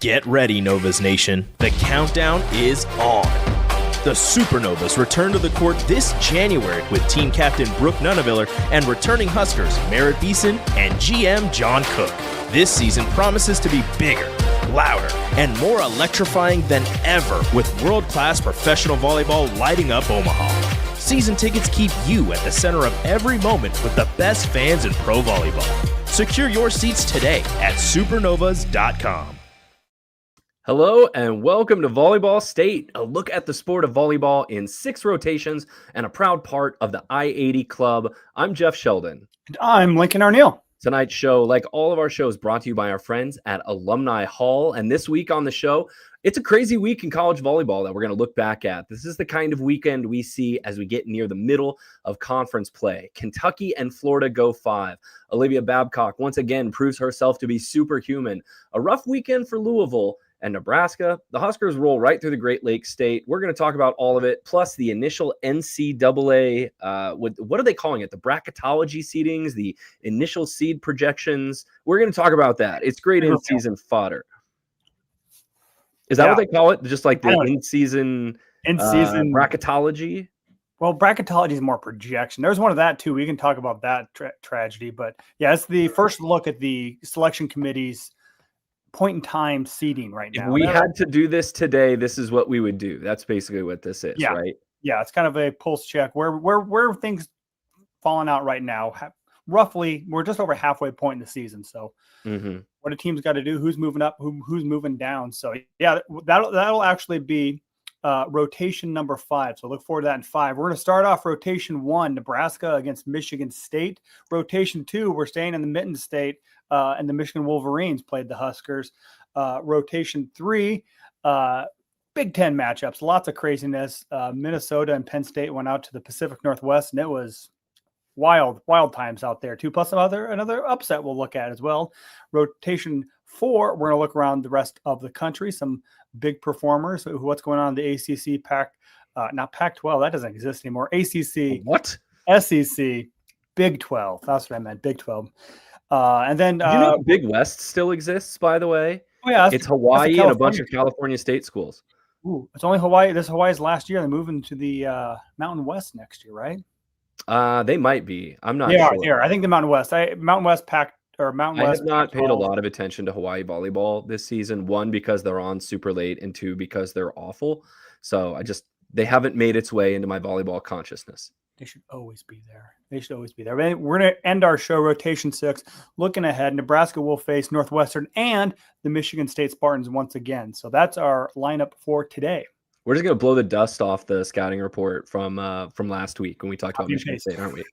Get ready, Novas Nation. The countdown is on. The Supernovas return to the court this January with team captain Brooke Nuneviller and returning Huskers Merritt Beeson and GM John Cook. This season promises to be bigger, louder, and more electrifying than ever with world-class professional volleyball lighting up Omaha. Season tickets keep you at the center of every moment with the best fans in pro volleyball. Secure your seats today at supernovas.com. Hello and welcome to Volleyball State, a look at the sport of volleyball in 6 rotations and a proud part of the I-80 Club. I'm Jeff Sheldon. And I'm Lincoln Arneal. Tonight's show, like all of our shows, brought to you by our friends at Alumni Hall. And this week on the show, it's a crazy week in college volleyball that we're going to look back at. This is the kind of weekend we see as we get near the middle of conference play. Kentucky and Florida go 5. Olivia Babcock once again proves herself to be superhuman. A rough weekend for Louisville and Nebraska. The Huskers roll right through the Great Lakes State. We're going to talk about all of it, plus the initial NCAA, what are they calling it? The bracketology seedings, the initial seed projections. We're going to talk about that. It's great in-season fodder. Is that what they call it? Just like the in-season bracketology? Well, bracketology is more projection. There's one of that, too. We can talk about that tragedy. But, yeah, it's the first look at the selection committee's point in time seeding right now. If we had to do this today, this is what we would do. That's basically what this is, right? Yeah, it's kind of a pulse check. Where things falling out right now. Roughly, we're just over halfway point in the season. So what a team's got to do, who's moving up, who's moving down. So, yeah, that'll actually be rotation number 5. So look forward to that in 5. We're going to start off rotation 1, Nebraska against Michigan State. Rotation 2, we're staying in the Mitten State, and the Michigan Wolverines played the Huskers. Rotation 3, Big Ten matchups, lots of craziness. Minnesota and Penn State went out to the Pacific Northwest, and it was wild times out there too. Plus another upset we'll look at as well. Rotation 4, we're going to look around the rest of the country. Some big performers. What's going on in the ACC, not Pac-12, that doesn't exist anymore. ACC, what? SEC, Big 12. That's what I meant, Big 12. And then you know Big West still exists, by the way. Oh yeah, it's Hawaii and a bunch of California state schools. Ooh, it's only Hawaii. This Hawaii's last year. They're moving to the Mountain West next year, right? They might be. I'm not sure. Here. I think the Mountain West. Mountain West Pac or Mountain West. I have not paid a lot of attention to Hawaii volleyball this season. 1, because they're on super late, and 2, because they're awful. So they haven't made its way into my volleyball consciousness. They should always be there. We're going to end our show, rotation 6. Looking ahead, Nebraska will face Northwestern and the Michigan State Spartans once again. So that's our lineup for today. We're just going to blow the dust off the scouting report from last week when we talked about Michigan State, aren't we?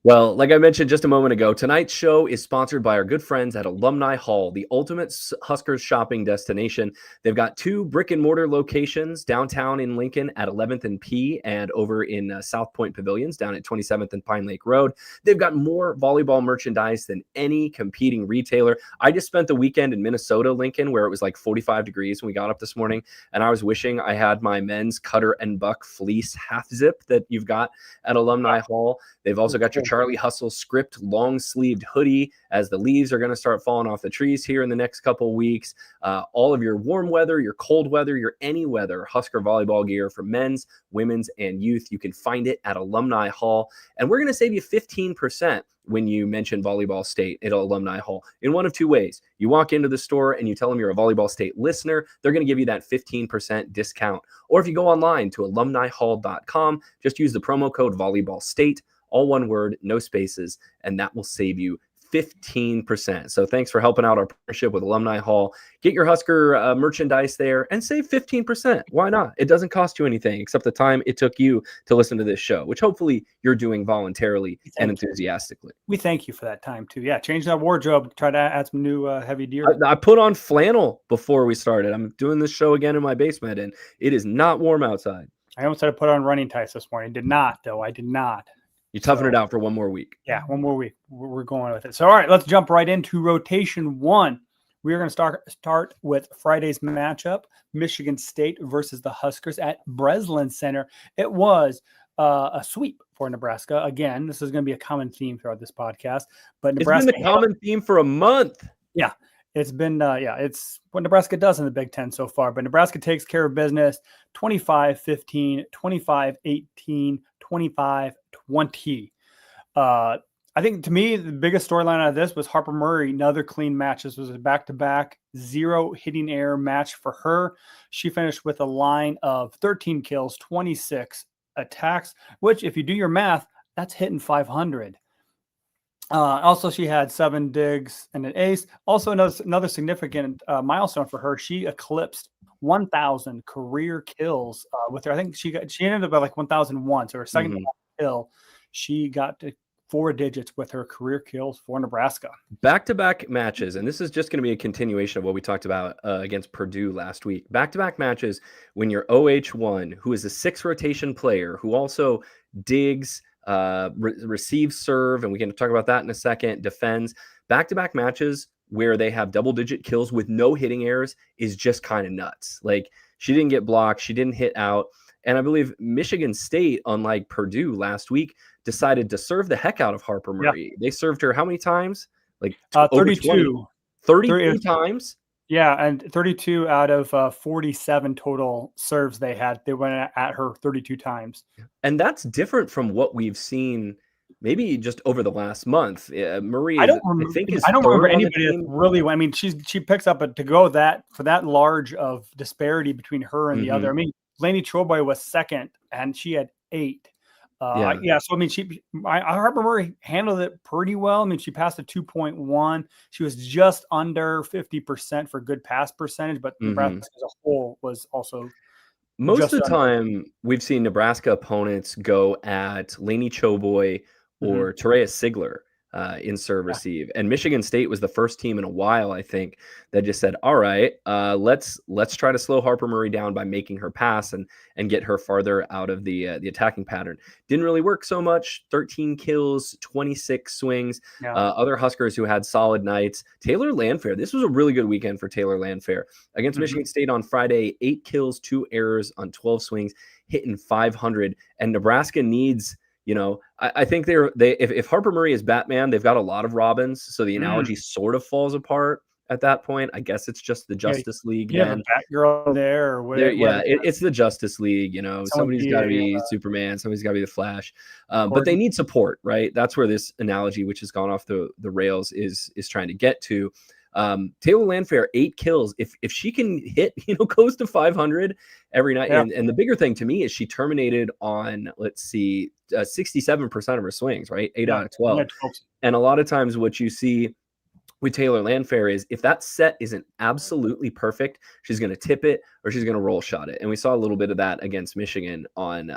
Well, like I mentioned just a moment ago, tonight's show is sponsored by our good friends at Alumni Hall, the ultimate Huskers shopping destination. They've got 2 brick-and-mortar locations downtown in Lincoln at 11th and P, and over in South Point Pavilions down at 27th and Pine Lake Road. They've got more volleyball merchandise than any competing retailer. I just spent the weekend in Minnesota, Lincoln, where it was like 45 degrees when we got up this morning, and I was wishing I had my men's Cutter and Buck fleece half zip that you've got at Alumni Hall. They've also got your Charlie Hustle script long-sleeved hoodie as the leaves are going to start falling off the trees here in the next couple weeks. All of your warm weather, your cold weather, your any weather Husker volleyball gear for men's, women's, and youth. You can find it at Alumni Hall. And we're going to save you 15% when you mention Volleyball State at Alumni Hall in one of 2 ways. You walk into the store and you tell them you're a Volleyball State listener, they're going to give you that 15% discount. Or if you go online to alumnihall.com, just use the promo code Volleyball State, all one word, no spaces, and that will save you 15%. So thanks for helping out our partnership with Alumni Hall. Get your Husker merchandise there and save 15%. Why not? It doesn't cost you anything except the time it took you to listen to this show, which hopefully you're doing voluntarily and enthusiastically. We thank you for that time too. Yeah, change that wardrobe. Try to add some new heavy gear. I put on flannel before we started. I'm doing this show again in my basement, and it is not warm outside. I almost had to put on running tights this morning. Did not, though. I did not. You toughen it out for one more week. Yeah, one more week. We're going with it. So, all right, let's jump right into rotation 1. We are going to start with Friday's matchup, Michigan State versus the Huskers at Breslin Center. It was a sweep for Nebraska. Again, this is going to be a common theme throughout this podcast. But Nebraska, it's been the common theme for a month. Yeah, It's been, it's what Nebraska does in the Big Ten so far. But Nebraska takes care of business 25-15, 25-18, 25-20. I think to me, the biggest storyline out of this was Harper Murray, another clean match. This was a back-to-back 0 hitting error match for her. She finished with a line of 13 kills, 26 attacks, which if you do your math, that's hitting 500. Also, she had 7 digs and an ace. Also, another significant milestone for her. She eclipsed 1,000 career kills with her. I think she ended up at like 1,001. So her second kill, she got to 4 digits with her career kills for Nebraska. Back-to-back matches, and this is just going to be a continuation of what we talked about against Purdue last week. Back-to-back matches when your OH1, who is a 6 rotation player, who also digs, receives serve, and we can talk about that in a second, defends. Back-to-back matches where they have double-digit kills with no hitting errors is just kind of nuts. Like, she didn't get blocked, she didn't hit out, and I believe Michigan State, unlike Purdue last week, decided to serve the heck out of Harper Murray. They served her how many times? Like 32. 32 times? Yeah, and 32 out of 47 total serves they had. They went at her 32 times. And that's different from what we've seen maybe just over the last month. Marie, I don't remember anybody that really. I mean, she picks up to go that for that large of disparity between her and the other. I mean, Lainey Troboy was second, and she had 8. So I mean, Harper Murray handled it pretty well. I mean, she passed a 2.1. She was just under 50% for good pass percentage, but Nebraska as a whole was also most of the time we've seen Nebraska opponents go at Lainey Choboy or Terea Sigler in serve receive, and Michigan State was the first team in a while, I think, that just said, all right, let's try to slow Harper Murray down by making her pass and get her farther out of the attacking pattern. Didn't really work so much. 13 kills, 26 swings. Other Huskers who had solid nights. Taylor Landfair, this was a really good weekend for Taylor Landfair against Michigan State on Friday. 8 kills, 2 errors on 12 swings, hitting 500, and Nebraska needs, you know, I think if Harper Murray is Batman, they've got a lot of Robins, so the analogy sort of falls apart at that point. I guess it's just the Justice League. You have a Batgirl there, or whatever. It's the Justice League. You know, somebody's got to be Superman, somebody's got to be the Flash, but they need support, right? That's where this analogy, which has gone off the rails, is trying to get to. Taylor Landfair, 8 kills. If she can hit, close to 500 every night, and the bigger thing to me is she terminated on, 67% of her swings, right? 8 out of 12. And a lot of times what you see with Taylor Landfair is if that set isn't absolutely perfect, she's going to tip it or she's going to roll shot it. And we saw a little bit of that against Michigan on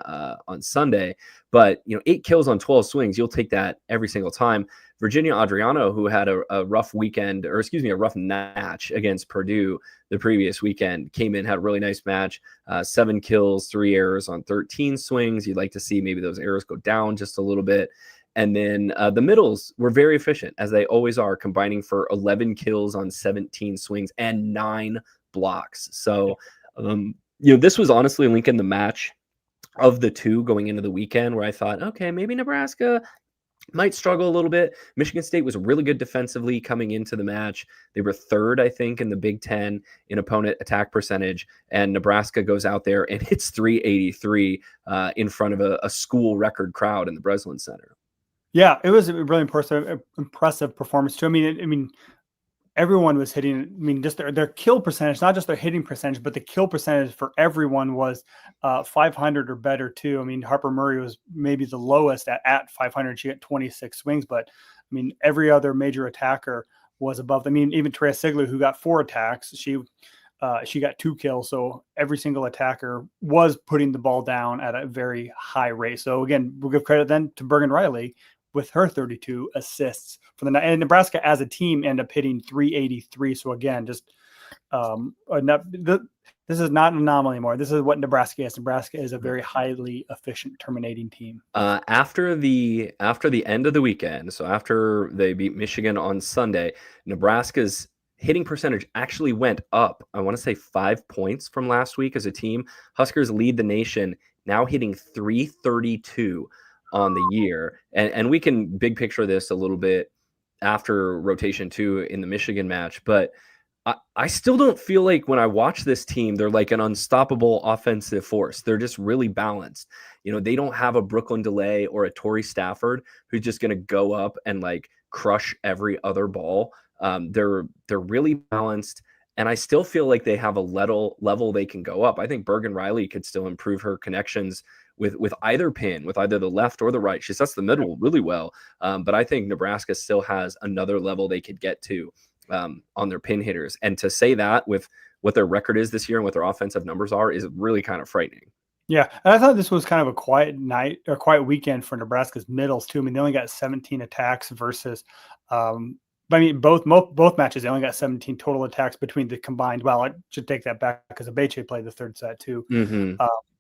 Sunday. But 8 kills on 12 swings, you'll take that every single time. Virginia Adriano, who had a rough weekend, a rough match against Purdue the previous weekend, came in, had a really nice match. 7 kills, 3 errors on 13 swings. You'd like to see maybe those errors go down just a little bit. And then the middles were very efficient, as they always are, combining for 11 kills on 17 swings and 9 blocks. So, this was honestly, Lincoln, the match of the two going into the weekend where I thought, okay, maybe Nebraska might struggle a little bit. Michigan State was really good defensively coming into the match. They were 3rd, I think, in the Big Ten in opponent attack percentage. And Nebraska goes out there and hits 383 in front of a school record crowd in the Breslin Center. Yeah, it was a really impressive performance too. I mean, everyone was hitting. I mean, just their kill percentage, not just their hitting percentage, but the kill percentage for everyone was 500 or better too. I mean, Harper Murray was maybe the lowest at 500. She got 26 swings, but I mean, every other major attacker was above. I mean, even Terea Sigler, who got 4 attacks, she got 2 kills. So every single attacker was putting the ball down at a very high rate. So again, we'll give credit then to Bergen Riley with her 32 assists for the night. And Nebraska as a team ended up hitting 383. So again, just this is not an anomaly anymore. This is what Nebraska is. Nebraska is a very highly efficient terminating team. After the end of the weekend, so after they beat Michigan on Sunday, Nebraska's hitting percentage actually went up. I want to say 5 points from last week as a team. Huskers lead the nation, now hitting 332 on the year. And we can big picture this a little bit after rotation 2 in the Michigan match. But I still don't feel like when I watch this team, they're like an unstoppable offensive force. They're just really balanced. They don't have a Brooklyn DeLay or a Torrey Stafford who's just going to go up and like crush every other ball. They're really balanced, and I still feel like they have a level they can go up. I think Bergen Riley could still improve her connections with either pin, with either the left or the right. She sets the middle really well, but I think Nebraska still has another level they could get to on their pin hitters. And to say that with what their record is this year and what their offensive numbers are is really kind of frightening. Yeah, and I thought this was kind of a quiet night or quiet weekend for Nebraska's middles too. I mean, they only got 17 attacks versus, both matches they only got 17 total attacks between the combined. Well, I should take that back because Abeche played the third set too. Mm-hmm.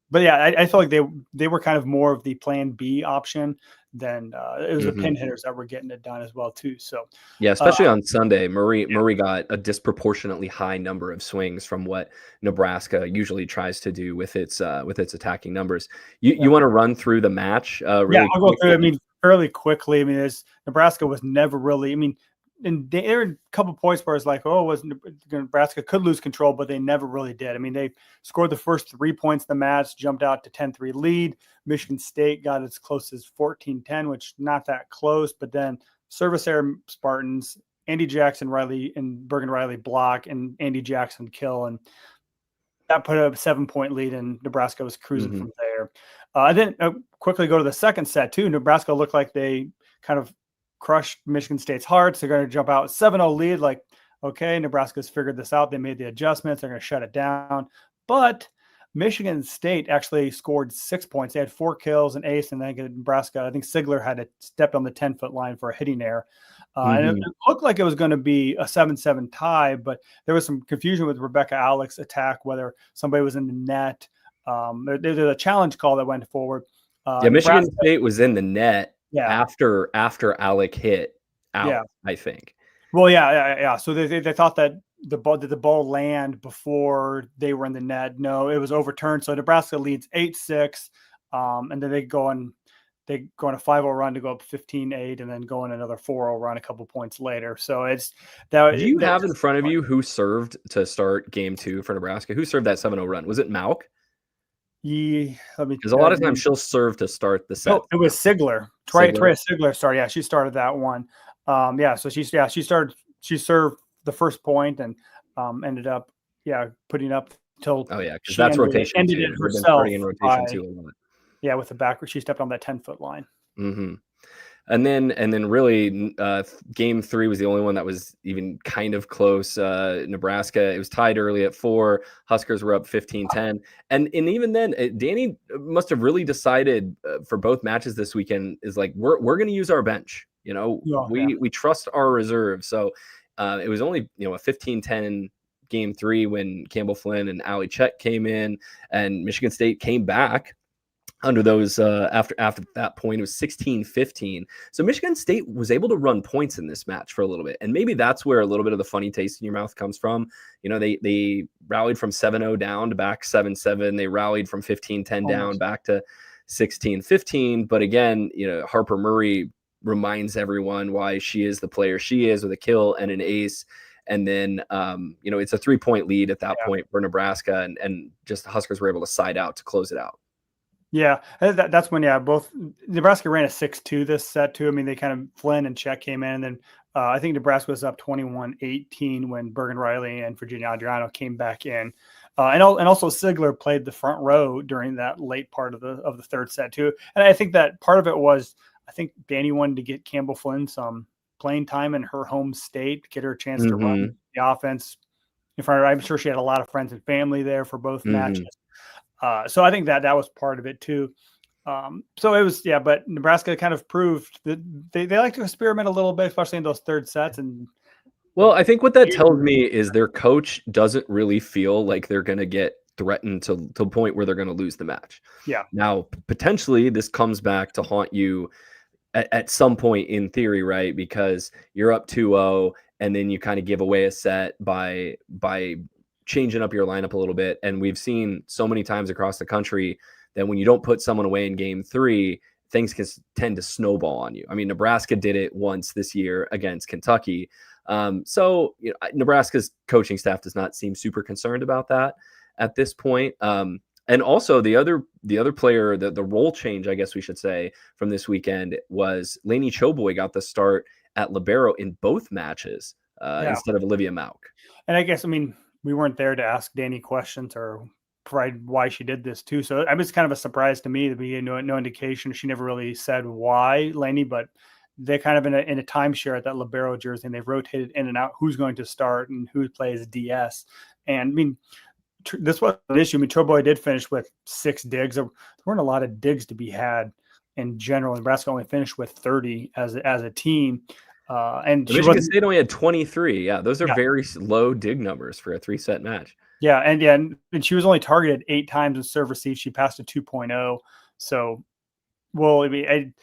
But yeah, I felt like they were kind of more of the plan B option than it was the pin hitters that were getting it done as well too. So yeah, especially on Sunday, Murray got a disproportionately high number of swings from what Nebraska usually tries to do with its attacking numbers. You want to run through the match? Really yeah, I'll go through. I mean, fairly quickly. I mean, Nebraska was never really. I mean, and there were a couple points where it's like, Nebraska could lose control, but they never really did. I mean, they scored the first 3 points in the match, jumped out to 10-3 lead. Michigan State got as close as 14-10, which not that close, but then service error Spartans, Andy Jackson Riley and Bergen Riley block and Andy Jackson kill. And that put a 7-point lead, and Nebraska was cruising from there. Then quickly go to the second set too. Nebraska looked like they kind of crushed Michigan State's hearts. They're going to jump out 7-0 lead. Like, okay, Nebraska's figured this out. They made the adjustments. They're going to shut it down. But Michigan State actually scored 6 points. They had 4 kills, an ace, and then Nebraska, I think Sigler had to step on the 10-foot line for a hitting error. And it looked like it was going to be a 7-7 tie, but there was some confusion with Rebecca Alex attack, whether somebody was in the net. There's a challenge call that went forward. Michigan State was in the net after Alec hit out, I think. Well, yeah. So they thought that did the ball land before they were in the net? No, it was overturned. So Nebraska leads 8-6, and then they go on a 5-0 run to go up 15-8, and then go on another 4-0 run a couple points later. So it's that. Do you have in front of you who served to start game 2 for Nebraska? Who served that 7-0 run? Was it Mauk? Yeah, because a lot of times she'll serve to start the set. No, it was Sigler. Troy Sigler started. Yeah, she started that one. So she served the first point and ended up putting up till because that's rotation. Ended it herself in rotation too a lot. Yeah, with the back where she stepped on that 10-foot line. Mm-hmm. And then really game 3 was the only one that was even kind of close. Nebraska, it was tied early at 4. Huskers were up 15-10. And even then, Danny must have really decided for both matches this weekend is like, we're going to use our bench. We trust our reserve. So it was only, a 15-10 game 3 when Campbell Flynn and Allie Chet came in, and Michigan State came back under those after that point. It was 16-15. So Michigan State was able to run points in this match for a little bit. And maybe that's where a little bit of the funny taste in your mouth comes from. They rallied from 7-0 down to back 7-7. They rallied from 15-10 down back to 16-15. But again, Harper Murray reminds everyone why she is the player she is, with a kill and an ace. And then, it's a 3-point lead at that point for Nebraska, and just the Huskers were able to side out to close it out. Yeah, that's when, both Nebraska ran a 6-2 this set too. I mean, they kind of Flynn and Chet came in, and then I think Nebraska was up 21-18 when Bergen Riley and Virginia Adriano came back in. And also Sigler played the front row during that late part of the third set too. And I think that part of it was, I think Danny wanted to get Campbell Flynn some playing time in her home state, get her a chance to run the offense in front of her. I'm sure she had a lot of friends and family there for both matches. So I think that was part of it too. So it was, but Nebraska kind of proved that they like to experiment a little bit, especially in those third sets. And well, I think what that tells me is their coach doesn't really feel like they're going to get threatened to the point where they're going to lose the match. Yeah. Now, potentially this comes back to haunt you at some point in theory, right? Because you're up 2-0 and then you kind of give away a set by changing up your lineup a little bit. And we've seen so many times across the country that when you don't put someone away in game 3, things can tend to snowball on you. I mean, Nebraska did it once this year against Kentucky. So Nebraska's coaching staff does not seem super concerned about that at this point. And also the other player, the role change, I guess we should say, from this weekend was Lainey Choboy got the start at libero in both matches instead of Olivia Mauk. And I guess, I mean, we weren't there to ask Danny questions or provide why she did this too. So I was kind of a surprise to me that we had no indication. She never really said why, Lainey, but they're kind of in a timeshare at that libero jersey, and they've rotated in and out who's going to start and who plays DS. And I mean, this was an issue. I mean, Choboy did finish with 6 digs. There weren't a lot of digs to be had in general. Nebraska only finished with 30 as a team. And Michigan State only had 23. Yeah, those are very low dig numbers for a 3-set match. Yeah, and she was only targeted 8 times in serve receive. She passed a 2.0. So, well, I mean,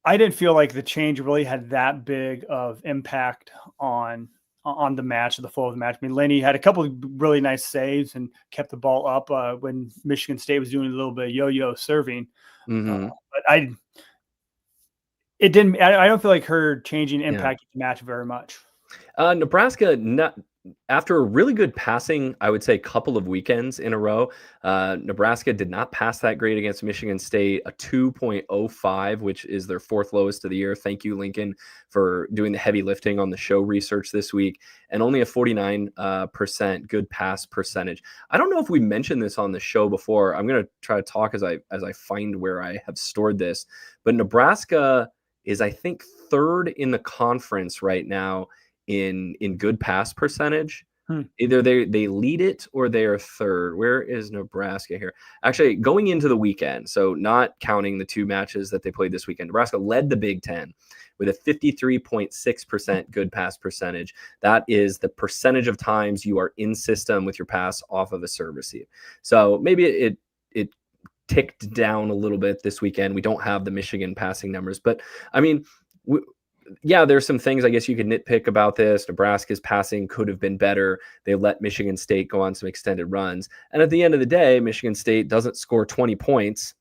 I didn't feel like the change really had that big of impact on the match, or the flow of the match. I mean, Lainey had a couple of really nice saves and kept the ball up when Michigan State was doing a little bit of yo-yo serving. But I don't feel like her changing impacted the match very much. Nebraska, after a really good passing, I would say, couple of weekends in a row, Nebraska did not pass that great against Michigan State, a 2.05, which is their 4th lowest of the year. Thank you, Lincoln, for doing the heavy lifting on the show research this week, and only a 49% good pass percentage. I don't know if we mentioned this on the show before. I'm going to try to talk as I find where I have stored this, but Nebraska is, I think, 3rd in the conference right now in good pass percentage. Either they lead it or they are 3rd. Where is Nebraska here? Actually, going into the weekend, so not counting the 2 matches that they played this weekend, Nebraska led the Big Ten with a 53.6% good pass percentage. That is the percentage of times you are in system with your pass off of a serve receive. So maybe it ticked down a little bit this weekend. We don't have the Michigan passing numbers, but I mean, there's some things I guess you could nitpick about this. Nebraska's passing could have been better. They let Michigan State go on some extended runs. And at the end of the day, Michigan State doesn't score 20 points.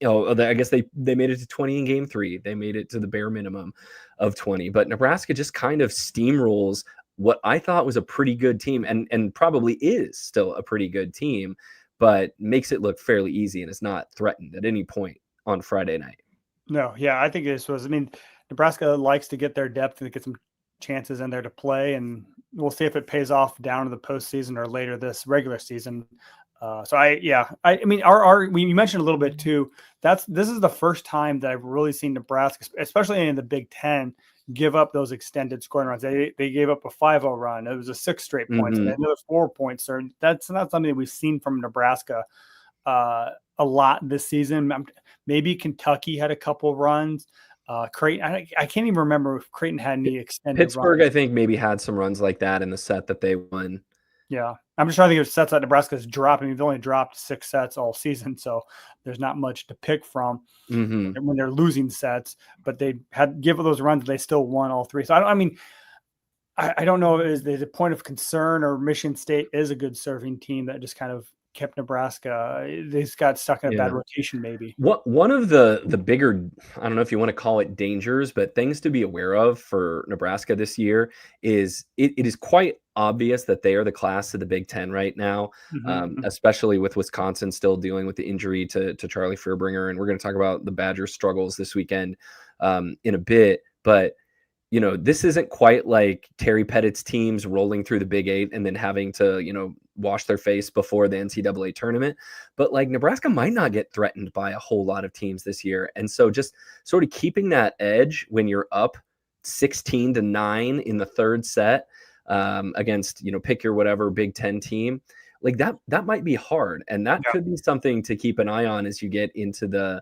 I guess they made it to 20 in game 3. They made it to the bare minimum of 20. But Nebraska just kind of steamrolls what I thought was a pretty good team, and probably is still a pretty good team, but makes it look fairly easy and is not threatened at any point on Friday night. No, yeah, I think this was, I mean, Nebraska likes to get their depth and get some chances in there to play, and we'll see if it pays off down to the postseason or later this regular season. I mean, you mentioned a little bit too. This is the first time that I've really seen Nebraska, especially in the Big Ten, give up those extended scoring runs. They gave up a 5-0 run. It was a 6 straight points, and another 4 points. So that's not something that we've seen from Nebraska a lot this season. Maybe Kentucky had a couple runs. Creighton, I can't even remember if Creighton had any extended Pittsburgh runs. I think maybe had some runs like that in the set that they won. Yeah, I'm just trying to think of sets that Nebraska's dropped. I mean, they've only dropped 6 sets all season, so there's not much to pick from when they're losing sets. But they had given those runs, they still won all 3. So I don't know, is there a point of concern, or Michigan State is a good serving team that just kind of kept Nebraska? They just got stuck in a bad rotation, maybe. One of the bigger, I don't know if you want to call it dangers, but things to be aware of for Nebraska this year is it is quite obvious that they are the class of the Big Ten right now, especially with Wisconsin still dealing with the injury to Charlie Fairbringer. And we're going to talk about the Badgers' struggles this weekend in a bit. But this isn't quite like Terry Pettit's teams rolling through the Big 8 and then having to, wash their face before the NCAA tournament. But like Nebraska might not get threatened by a whole lot of teams this year. And so just sort of keeping that edge when you're up 16-9 in the 3rd set against, pick your whatever Big Ten team, like that might be hard. And that could be something to keep an eye on as you get into the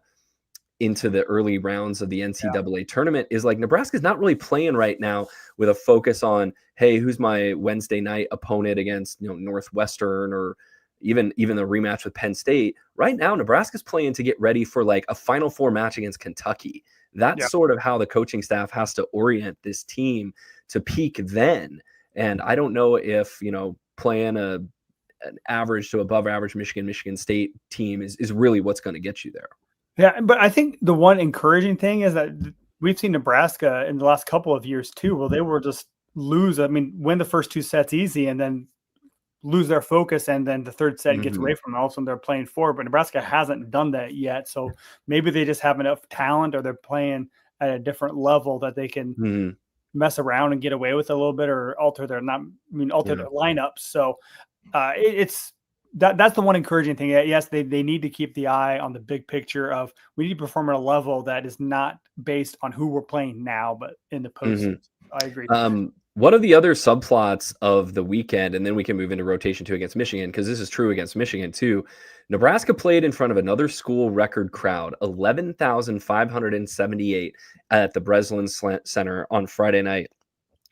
early rounds of the NCAA tournament. Is like Nebraska's not really playing right now with a focus on, hey, who's my Wednesday night opponent against Northwestern, or even the rematch with Penn State. Right now, Nebraska's playing to get ready for like a Final Four match against Kentucky. That's sort of how the coaching staff has to orient this team to peak then. And I don't know if playing an average to above average Michigan State team is really what's going to get you there. Yeah, but I think the one encouraging thing is that we've seen Nebraska in the last couple of years too. Well, they were just win the first 2 sets easy and then lose their focus, and then the third set gets away from them. All of a sudden they're playing forward, but Nebraska hasn't done that yet. So maybe they just have enough talent, or they're playing at a different level that they can mess around and get away with a little bit, or alter their lineups. So that's the one encouraging thing. Yes, they need to keep the eye on the big picture of we need to perform at a level that is not based on who we're playing now, but in the postseason. I agree. One of the other subplots of the weekend, and then we can move into rotation 2 against Michigan, because this is true against Michigan too. Nebraska played in front of another school record crowd, 11,578 at the Breslin Center on Friday night,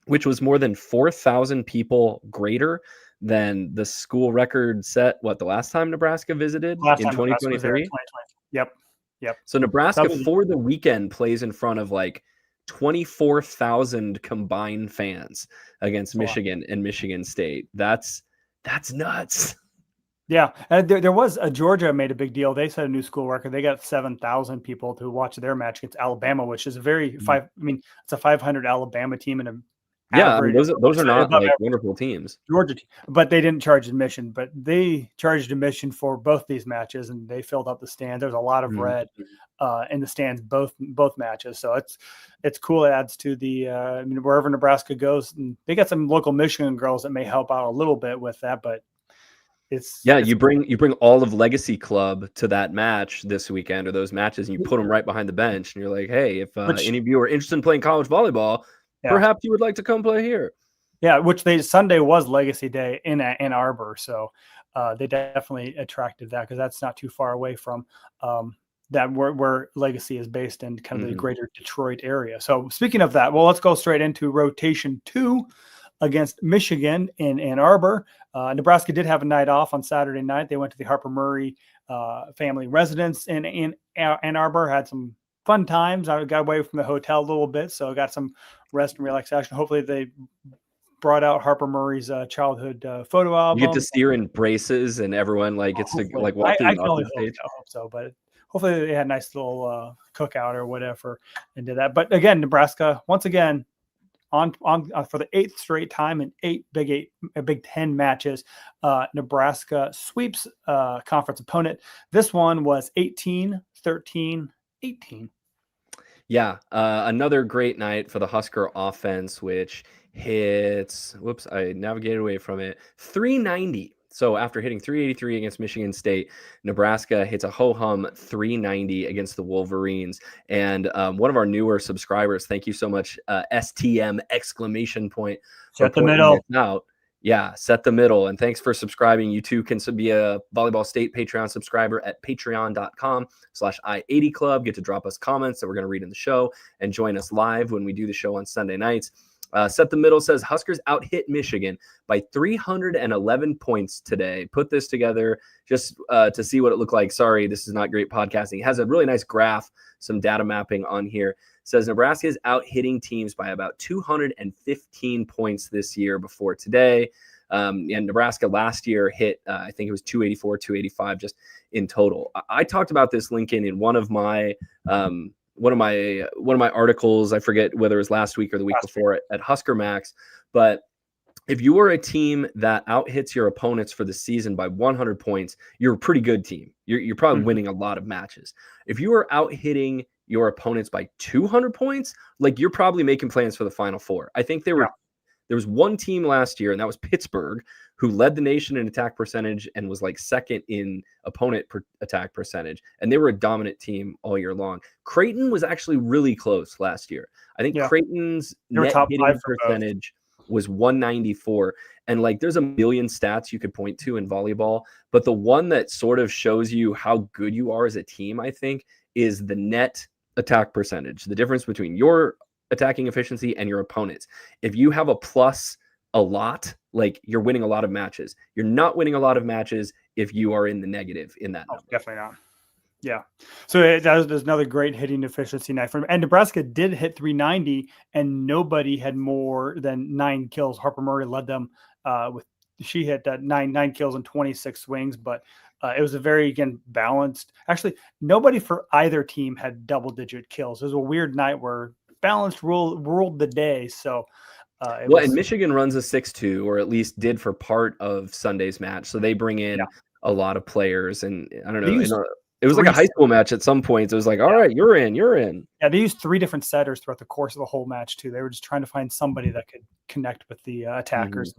which was more than 4,000 people greater than the school record set. The last time Nebraska visited in 2023? Yep. So Nebraska for the weekend plays in front of like 24,000 combined fans against Michigan and Michigan State. That's nuts. Yeah, and there was Georgia made a big deal. They set a new school record. They got 7,000 people to watch their match against Alabama, which is it's a 500 Alabama team and a those are not like wonderful teams. Georgia team, but they didn't charge admission. But they charged admission for both these matches, and they filled up the stand. There's a lot of red in the stands both matches. So it's cool. It adds to the wherever Nebraska goes, and they got some local Michigan girls that may help out a little bit with that. But you bring all of Legacy Club to that match this weekend, or those matches, and you put them right behind the bench, and you're like, hey, if any of you are interested in playing college volleyball, perhaps you would like to come play here. Yeah, Sunday was Legacy Day in Ann Arbor, so they definitely attracted that, because that's not too far away from that where Legacy is based in kind of the greater Detroit area. So speaking of that, well, let's go straight into rotation 2 against Michigan in Ann Arbor. Nebraska did have a night off on Saturday night. They went to the Harper Murray family residence in Ann Arbor, had some fun times. I got away from the hotel a little bit, so I got some rest and relaxation. Hopefully they brought out Harper Murray's childhood photo album. You get to see her in braces, and everyone gets to walk through the stage. I hope so, but hopefully they had a nice little cookout or whatever and did that. But again, Nebraska once again on for the 8th straight time in Big Ten matches. Nebraska sweeps conference opponent. This one was 18-13-18. Yeah, another great night for the Husker offense, which hits, I navigated away from it, 390. So after hitting 383 against Michigan State, Nebraska hits a ho-hum 390 against the Wolverines. And one of our newer subscribers, thank you so much, STM ! Set the middle. Yeah, set the middle. And thanks for subscribing. You too can be a Volleyball State Patreon subscriber at patreon.com/I80 Club. Get to drop us comments that we're going to read in the show, and join us live when we do the show on Sunday nights. Set the middle says Huskers out-hit Michigan by 311 points today. Put this together just to see what it looked like. Sorry, this is not great podcasting. It has a really nice graph, some data mapping on here. Says Nebraska is out-hitting teams by about 215 points this year before today. And Nebraska last year hit, I think it was 284, 285 just in total. I talked about this, Lincoln, in one of my articles. I forget whether it was last week or the week before at Husker Max. But if you are a team that out-hits your opponents for the season by 100 points, you're a pretty good team. You're probably winning a lot of matches. If you are out-hitting your opponents by 200 points, you're probably making plans for the Final Four. I think there was one team last year, and that was Pittsburgh, who led the nation in attack percentage and was second in opponent attack percentage. And they were a dominant team all year long. Creighton was actually really close last year. I think Creighton's net hitting percentage was 194. And there's a million stats you could point to in volleyball, but the one that sort of shows you how good you are as a team, I think, is the net attack percentage, the difference between your attacking efficiency and your opponent's. If you have a plus a lot, you're winning a lot of matches. You're not winning a lot of matches if you are in the negative in that number. Definitely not. Yeah. So there's another great hitting efficiency night for him. And Nebraska did hit 390, and nobody had more than 9 kills. Harper Murray led them she hit 9 kills and 26 swings, but It was a very, again, balanced. Actually, nobody for either team had double-digit kills. It was a weird night where balanced ruled the day. So, and Michigan runs a 6-2, or at least did for part of Sunday's match. So they bring in a lot of players, and I don't know. It was like a high school match at some points. It was like, all right, you're in. Yeah, they used 3 different setters throughout the course of the whole match, too. They were just trying to find somebody that could connect with the attackers.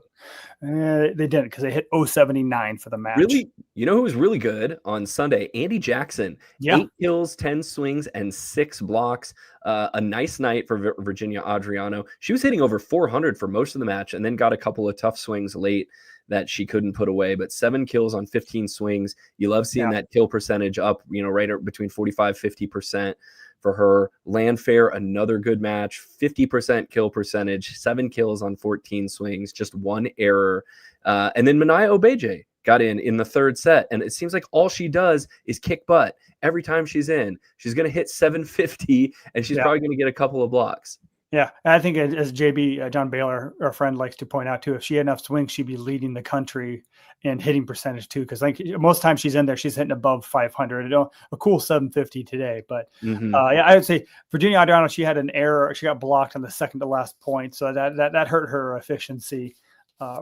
They didn't, because they hit 079 for the match. Really? You know who was really good on Sunday? Andy Jackson. 8 kills, 10 swings, and 6 blocks. A nice night for Virginia Adriano. She was hitting over 400 for most of the match, and then got a couple of tough swings late that she couldn't put away, but 7 kills on 15 swings. You love seeing that kill percentage up, right between 45-50% for her. Landfair, another good match, 50% kill percentage, 7 kills on 14 swings, just 1 error. And then Minaya Obeje got in the third set, and it seems like all she does is kick butt. Every time she's in, she's going to hit 750, and she's probably going to get a couple of blocks. Yeah, and I think as JB, John Baylor, our friend, likes to point out too, if she had enough swings, she'd be leading the country in hitting percentage too. Because most times she's in there, she's hitting above 500. A cool 750 today. But I would say Virginia Adriano, she had an error. She got blocked on the second to last point, so that hurt her efficiency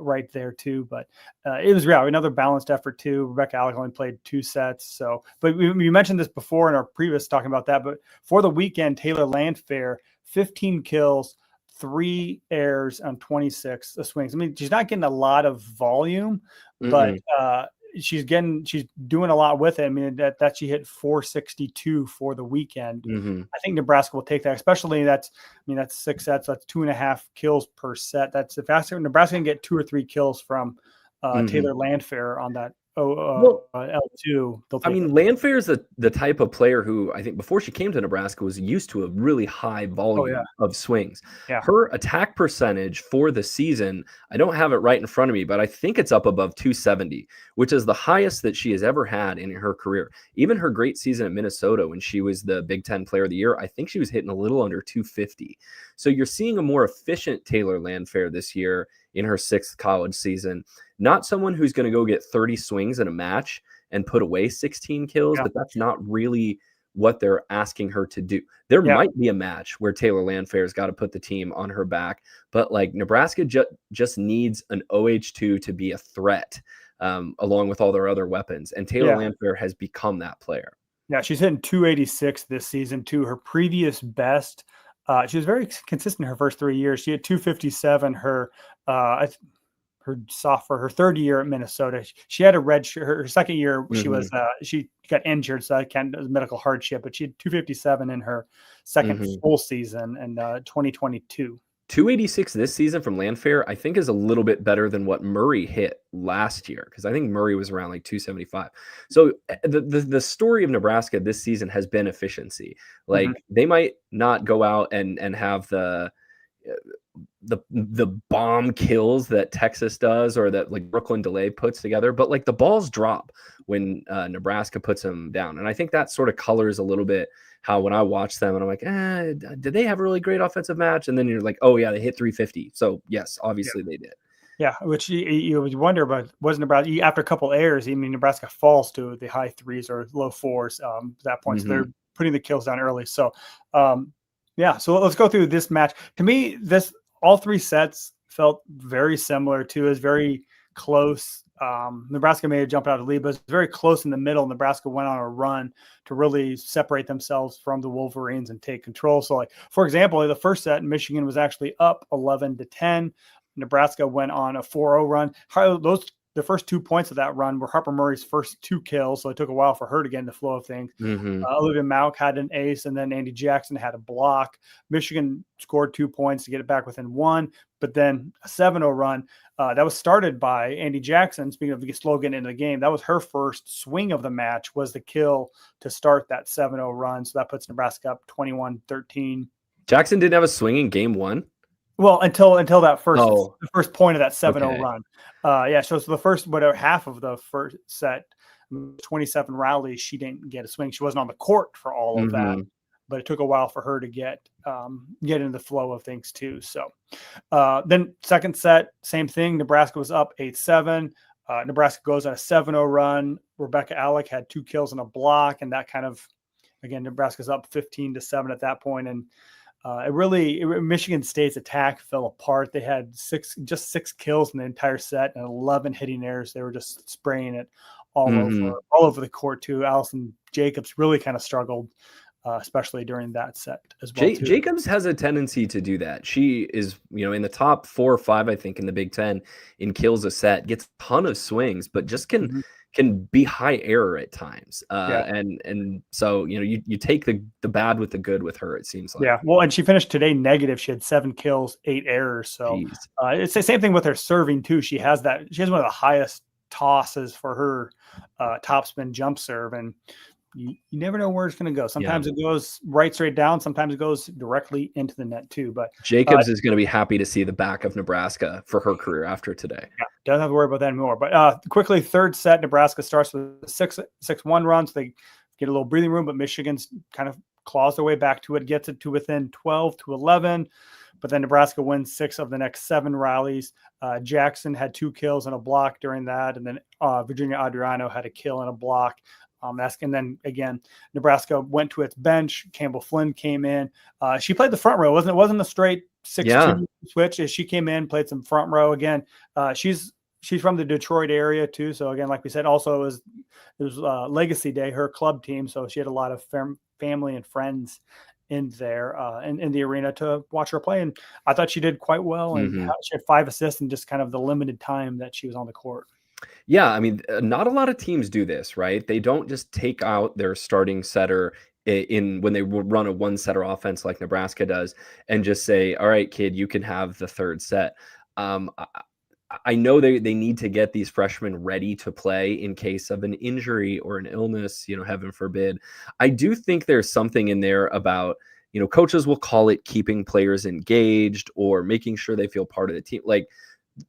right there too. But it was real. Another balanced effort too. Rebecca Alec only played 2 sets. So, but we mentioned this before in our previous talking about that. But for the weekend, Taylor Landfair, 15 kills, 3 errors on 26 swings. I mean, she's not getting a lot of volume, but she's doing a lot with it. I mean, that she hit 462 for the weekend. I think Nebraska will take that, especially that's 6 sets. That's 2.5 kills per set. That's if Nebraska can get 2 or 3 kills from Taylor Landfair on that L2. Landfair is the type of player who I think before she came to Nebraska was used to a really high volume of swings. Her attack percentage for the season, I don't have it right in front of me, but I think it's up above 270, which is the highest that she has ever had in her career. Even her great season at Minnesota when she was the Big Ten Player of the Year, I think she was hitting a little under 250. So you're seeing a more efficient Taylor Landfair this year in her 6th college season. Not someone who's going to go get 30 swings in a match and put away 16 kills, but that's not really what they're asking her to do. There might be a match where Taylor Landfair's got to put the team on her back, but like Nebraska just needs an OH2 to be a threat along with all their other weapons. And Taylor Landfair has become that player. Yeah, she's hitting 286 this season too. Her previous best, she was very consistent her first 3 years. She had 257 her 3rd year at Minnesota. She had a red shirt. Her second year, she got injured, so it was medical hardship. But she had 257 in her second full season in 2022. 286 this season from Landfair, I think, is a little bit better than what Murray hit last year, because I think Murray was around like 275. So the story of Nebraska this season has been efficiency. Like they might not go out and have the bomb kills that Texas does or that like Brooklyn Delay puts together, but like the balls drop when Nebraska puts them down. And I think that sort of colors a little bit how when I watch them and I'm like, did they have a really great offensive match? And then you're like, oh yeah, they hit 350. So yes, obviously they did. Yeah, which you wonder about, wasn't Nebraska after a couple errors, Nebraska falls to the high 3s or low 4s at that point. So they're putting the kills down early. So so let's go through this match. To me, all 3 sets felt very similar to, is very close. Nebraska may have jumped out of the lead, but it's very close in the middle. Nebraska went on a run to really separate themselves from the Wolverines and take control. So, like, for example, the first set, Michigan was actually up 11-10. Nebraska went on a 4-0 run. The first 2 points of that run were Harper Murray's first 2 kills, so it took a while for her to get in the flow of things. Olivia Mauk had an ace, and then Andy Jackson had a block. Michigan scored 2 points to get it back within 1, but then a 7-0 run. That was started by Andy Jackson. Speaking of slow getting into the game, that was her first swing of the match, was the kill to start that 7-0 run. So that puts Nebraska up 21-13. Jackson didn't have a swing in game 1? Well, until that the first point of that 7-0 run. So the first half of the first set, 27 rallies, she didn't get a swing. She wasn't on the court for all of that, but it took a while for her to get into the flow of things too. So then second set, same thing. Nebraska was up 8-7. Nebraska goes on a 7-0 run. Rebecca Alec had 2 kills and a block, and that kind of, again, Nebraska's up 15-7 at that point, and Michigan State's attack fell apart. They had just 6 kills in the entire set and 11 hitting errors. They were just spraying it all over the court too. Allison Jacobs really kind of struggled, especially during that set as well. Jacobs has a tendency to do that. She is, in the top 4 or 5, I think, in the Big Ten in kills a set. Gets a ton of swings, but just can be high error at times. And so, you take the bad with the good with her, it seems like. Yeah. Well, and she finished today negative. She had 7 kills, 8 errors. So it's the same thing with her serving too. She has one of the highest tosses for her topspin jump serve. And you never know where it's going to go. Sometimes it goes right straight down. Sometimes it goes directly into the net too. But Jacobs is going to be happy to see the back of Nebraska for her career after today. Yeah, doesn't have to worry about that anymore. But quickly, third set, Nebraska starts with a 6-1 run. So they get a little breathing room, but Michigan's kind of claws their way back to it, gets it to within 12-11. But then Nebraska wins 6 of the next 7 rallies. Jackson had 2 kills and a block during that. And then Virginia Adriano had a kill and a block. And then again, Nebraska went to its bench. Campbell Flynn came in. She played the front row. It wasn't a straight 6-2 switch. She came in, played some front row again. She's from the Detroit area too. So again, like we said, also it was Legacy Day, her club team. So she had a lot of family and friends in there in the arena to watch her play. And I thought she did quite well. And she had 5 assists in just kind of the limited time that she was on the court. Yeah, I mean, not a lot of teams do this, right? They don't just take out their starting setter when they run a one-setter offense like Nebraska does and just say, all right, kid, you can have the third set. I know they need to get these freshmen ready to play in case of an injury or an illness, heaven forbid. I do think there's something in there about, coaches will call it keeping players engaged or making sure they feel part of the team. Like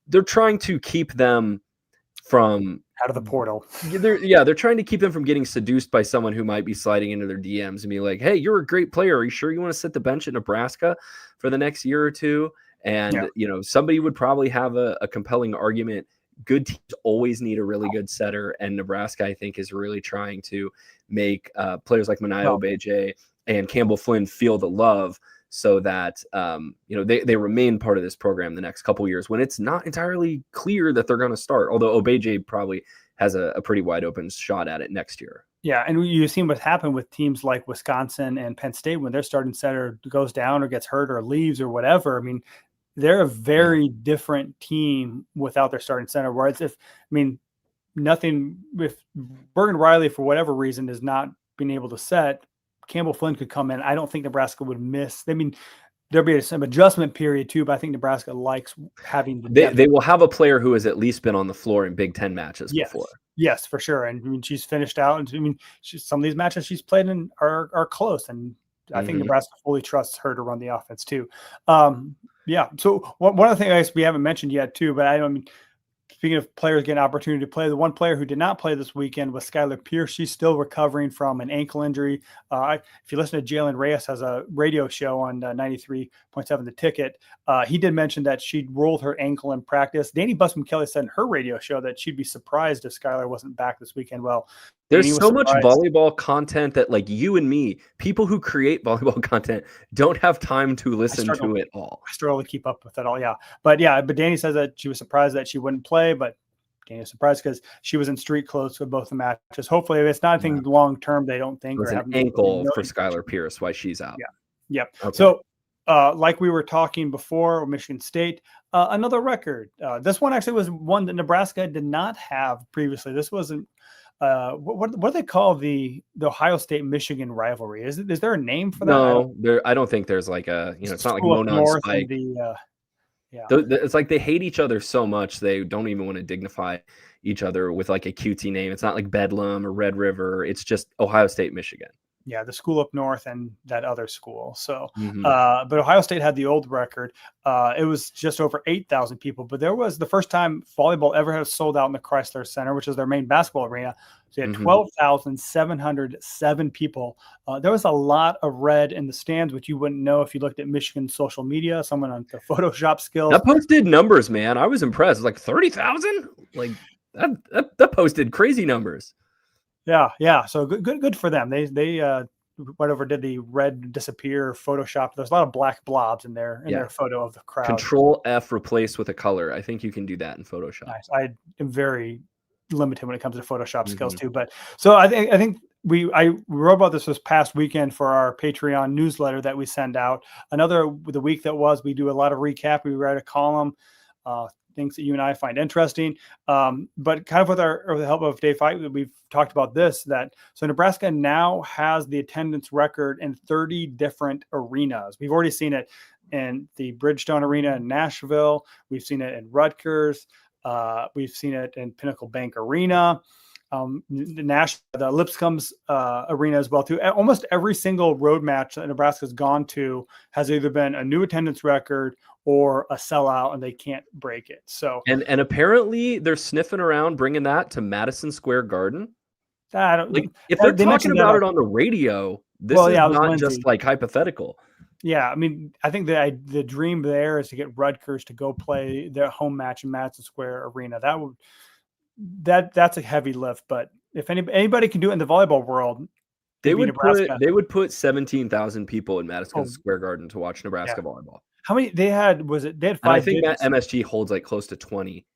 they're trying to keep them from out of the portal. They're trying to keep them from getting seduced by someone who might be sliding into their DMs and be like, hey, you're a great player. Are you sure you want to sit the bench at Nebraska for the next year or two? And, somebody would probably have a compelling argument. Good teams always need a really good setter. And Nebraska, I think, is really trying to make players like Manaea Obeje and Campbell Flynn feel the love so that, they remain part of this program the next couple years when it's not entirely clear that they're going to start. Although Obeje probably has a pretty wide open shot at it next year. Yeah, and you've seen what happened with teams like Wisconsin and Penn State when their starting center goes down or gets hurt or leaves or whatever. I mean, they're a very different team without their starting center. Whereas if Bergen Riley, for whatever reason, is not being able to set, Campbell Flynn could come in. I don't think Nebraska would miss. There'll be some adjustment period too, but I think Nebraska likes having they will have a player who has at least been on the floor in Big Ten matches before. Yes, for sure. And she's finished out. And some of these matches she's played in are close. And I think Nebraska fully trusts her to run the offense too. So one of the things we haven't mentioned yet too, but speaking of players getting an opportunity to play, the one player who did not play this weekend was Skylar Pierce. She's still recovering from an ankle injury. If you listen to Jalen Reyes has a radio show on 93.7 The Ticket, he did mention that she rolled her ankle in practice. Danny Busman-Kelly said in her radio show that she'd be surprised if Skylar wasn't back this weekend. Well, there's so much volleyball content that, like you and me, people who create volleyball content don't have time to listen to it all. I struggle to keep up with it all. Yeah. But Danny says that she was surprised that she wouldn't play, but Danny was surprised because she was in street clothes with both the matches. Hopefully it's not anything long-term. They don't think. It's an ankle for Skylar Pierce, why she's out. Yeah. Yep. Okay. So, like we were talking before, Michigan State, another record. This one actually was one that Nebraska did not have previously. This wasn't. What do they call the Ohio State-Michigan rivalry? Is there a name for that? No, I don't think there's like a, it's not like Monon Spike. It's like they hate each other so much they don't even want to dignify each other with like a cutesy name. It's not like Bedlam or Red River. It's just Ohio State, Michigan. Yeah, the school up north and that other school. So, but Ohio State had the old record. It was just over 8,000 people. But there was the first time volleyball ever has sold out in the Chrysler Center, which is their main basketball arena. So you had 12,707 people. There was a lot of red in the stands, which you wouldn't know if you looked at Michigan social media. Someone on the Photoshop skills. That post did numbers, man. I was impressed. Like 30,000. Like That posted crazy numbers. Yeah. So good for them. They whatever did the red disappear Photoshop. There's a lot of black blobs in their photo of the crowd. Control F replace with a color. I think you can do that in Photoshop. Nice. I am very limited when it comes to Photoshop skills too. But so I think I wrote about this past weekend for our Patreon newsletter that we send out. The week that was, we do a lot of recap. We write a column, things that you and I find interesting. But kind of with the help of Dave Fight, we've talked about this, so Nebraska now has the attendance record in 30 different arenas. We've already seen it in the Bridgestone Arena in Nashville. We've seen it in Rutgers. We've seen it in Pinnacle Bank Arena. The Lipscomb's arena as well too. Almost every single road match that Nebraska's gone to has either been a new attendance record or a sellout, and they can't break it. So and apparently they're sniffing around bringing that to Madison Square Garden. If they're talking about it on the radio, this is not just like hypothetical. Yeah, I mean, I think the dream there is to get Rutgers to go play their home match in Madison Square Arena. That's a heavy lift, but if anybody can do it in the volleyball world, they would put 17,000 people in Madison Square Garden to watch Nebraska volleyball. How many they had? They had 5. I think that MSG holds like close to 20.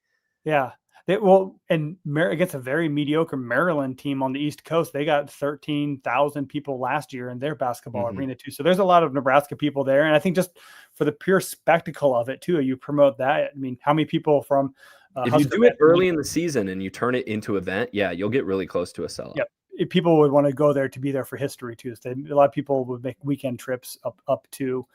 Yeah. Against a very mediocre Maryland team on the East Coast, they got 13,000 people last year in their basketball arena too. So there's a lot of Nebraska people there, and I think just for the pure spectacle of it too, you promote that. I mean, how many people from if you do it early in the season and you turn it into an event, you'll get really close to a sellout. Yep. People would want to go there to be there for history too. So a lot of people would make weekend trips up to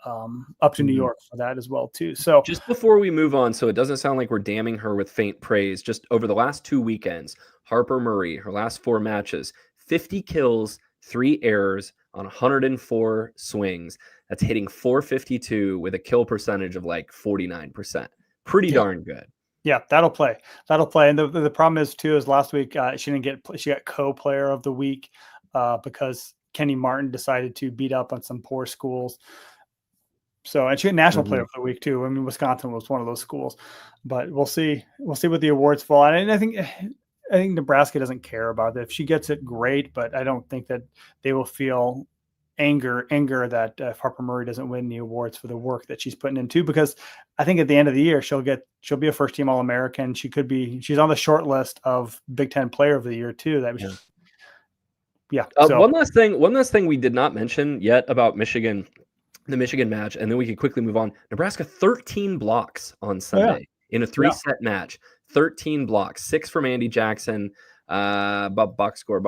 New York for that as well too. So just before we move on, so it doesn't sound like we're damning her with faint praise, just over the last 2 weekends, Harper Murray, her last 4 matches, 50 kills, 3 errors on 104 swings. That's hitting 452 with a kill percentage of like 49%. Pretty darn good. Yeah, that'll play. And the problem is too, is last week she got co-player of the week because Kenny Martin decided to beat up on some poor schools. So, and she got national player of the week too. I mean, Wisconsin was one of those schools, but we'll see what the awards fall. And I think Nebraska doesn't care about it. If she gets it, great, but I don't think that they will feel anger that if Harper Murray doesn't win the awards for the work that she's putting in too, because I think at the end of the year, she'll be a first team All-American. She's on the short list of Big Ten player of the year too. One last thing we did not mention yet about Michigan, the Michigan match, and then we could quickly move on. Nebraska 13 blocks on Sunday in a 3-set match. 13 blocks, 6 from Andy Jackson. Box score.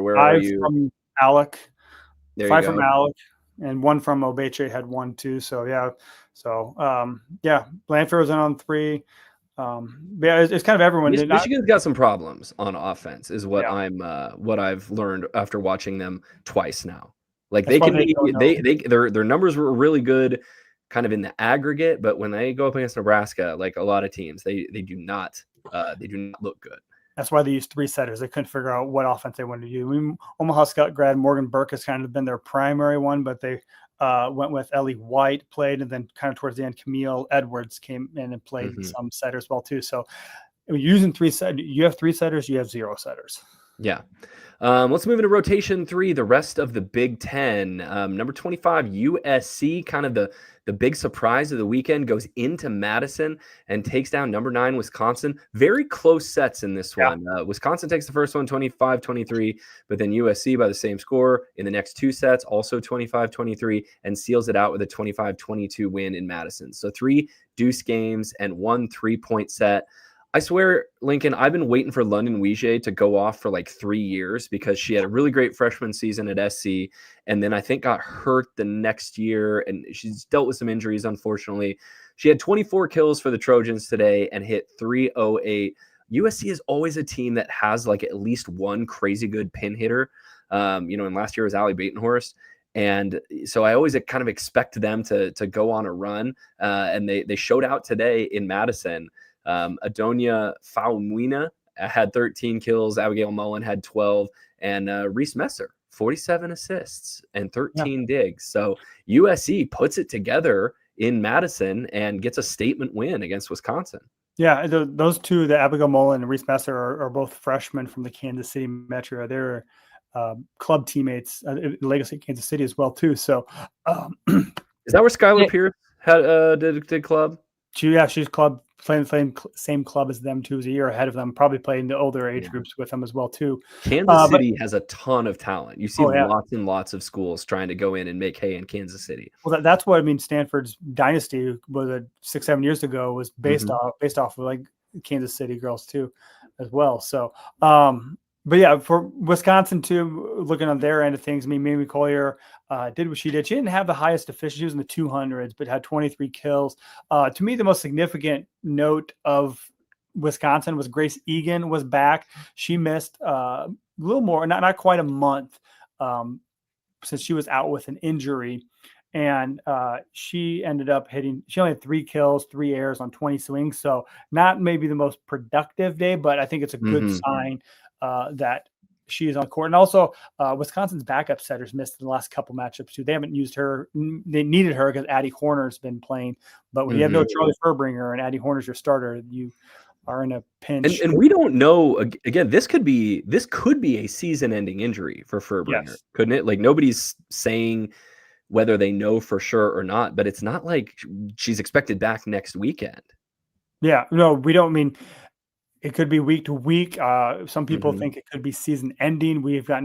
Where are you? 5 from Alec. There 5 you go. From Alec, and 1 from Obeche had 1 too. So Blanford was in on 3. It's kind of everyone. Michigan's got some problems on offense, is what what I've learned after watching them twice now. Like their numbers were really good kind of in the aggregate, but when they go up against Nebraska, like a lot of teams, they do not look good. That's why they used 3 setters. They couldn't figure out what offense they wanted to do. I mean, Omaha Scott grad Morgan Burke has kind of been their primary one, but they went with Ellie White, played, and then kind of towards the end, Camille Edwards came in and played some setters well too. So using 3 setters, you have 3 setters, you have 0 setters. Yeah. Let's move into rotation 3, the rest of the Big Ten. Number 25, USC, kind of the big surprise of the weekend, goes into Madison and takes down number 9, Wisconsin. Very close sets in this one. Wisconsin takes the first one 25-23, but then USC by the same score in the next 2 sets, also 25-23, and seals it out with a 25-22 win in Madison. So 3 deuce games and 1 3-point set. I swear, Lincoln, I've been waiting for London Wiege to go off for like 3 years because she had a really great freshman season at SC and then I think got hurt the next year and she's dealt with some injuries, unfortunately. She had 24 kills for the Trojans today and hit 308. USC is always a team that has like at least one crazy good pin hitter. And last year was Allie Batenhorst. And so I always kind of expect them to go on a run. And they showed out today in Madison. Adonia Faumuina had 13 kills. Abigail Mullen had 12. And Reese Messer, 47 assists and 13 digs. So USC puts it together in Madison and gets a statement win against Wisconsin. Yeah, those two, the Abigail Mullen and Reese Messer, are both freshmen from the Kansas City Metro. They're club teammates at Legacy Kansas City as well too. So, is that where Skylar Pierce had did club? She's club playing same club as them too. Is a year ahead of them. Probably playing the older age groups with them as well too. Kansas City has a ton of talent. You see lots and lots of schools trying to go in and make hay in Kansas City. Well, that's what I mean. Stanford's dynasty was 6-7 years ago was based off of like Kansas City girls too, as well. So, but yeah, for Wisconsin too, looking on their end of things, I mean, Mimi Collier did what she did. She didn't have the highest efficiency. She was in the 200s, but had 23 kills. To me, the most significant note of Wisconsin was Grace Egan was back. She missed a little more, not quite a month, since she was out with an injury. And she ended up she only had 3 kills, 3 airs on 20 swings. So not maybe the most productive day, but I think it's a good sign that she is on court. And also Wisconsin's backup setters missed in the last couple matchups too. They haven't used her. They needed her because Addie Horner's been playing. But when you have no Charlie Furbringer and Addie Horner's your starter, you are in a pinch. And we don't know. Again, this could be a season-ending injury for Furbringer, couldn't it? Like nobody's saying whether they know for sure or not, but it's not like she's expected back next weekend. Yeah, no, we don't mean it could be week to week. Some people think it could be season ending. We've got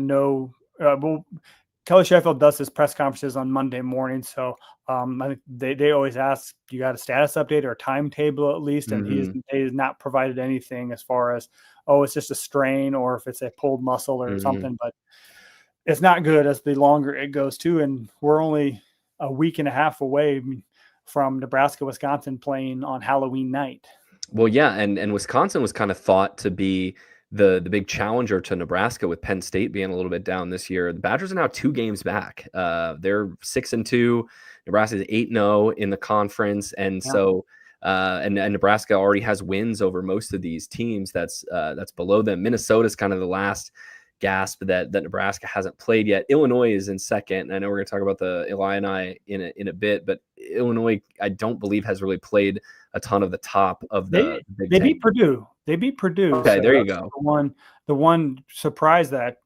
Kelly Sheffield does his press conferences on Monday morning. So I think they always ask, you got a status update or a timetable at least. And he has not provided anything as far as, it's just a strain or if it's a pulled muscle or something, but it's not good as the longer it goes too. And we're only a week and a half away from Nebraska, Wisconsin playing on Halloween night. Well, yeah. And Wisconsin was kind of thought to be the big challenger to Nebraska with Penn State being a little bit down this year. The Badgers are now 2 games back. They're 6-2. Nebraska is 8-0 in the conference. And so, and Nebraska already has wins over most of these teams that's below them. Minnesota's kind of the last gasp that Nebraska hasn't played yet. Illinois is in second. I know we're going to talk about the Illini in a bit, but Illinois, I don't believe, has really played a ton of the top of the Big Ten. Beat Purdue. They beat Purdue. Okay, so there you go. The one surprise that,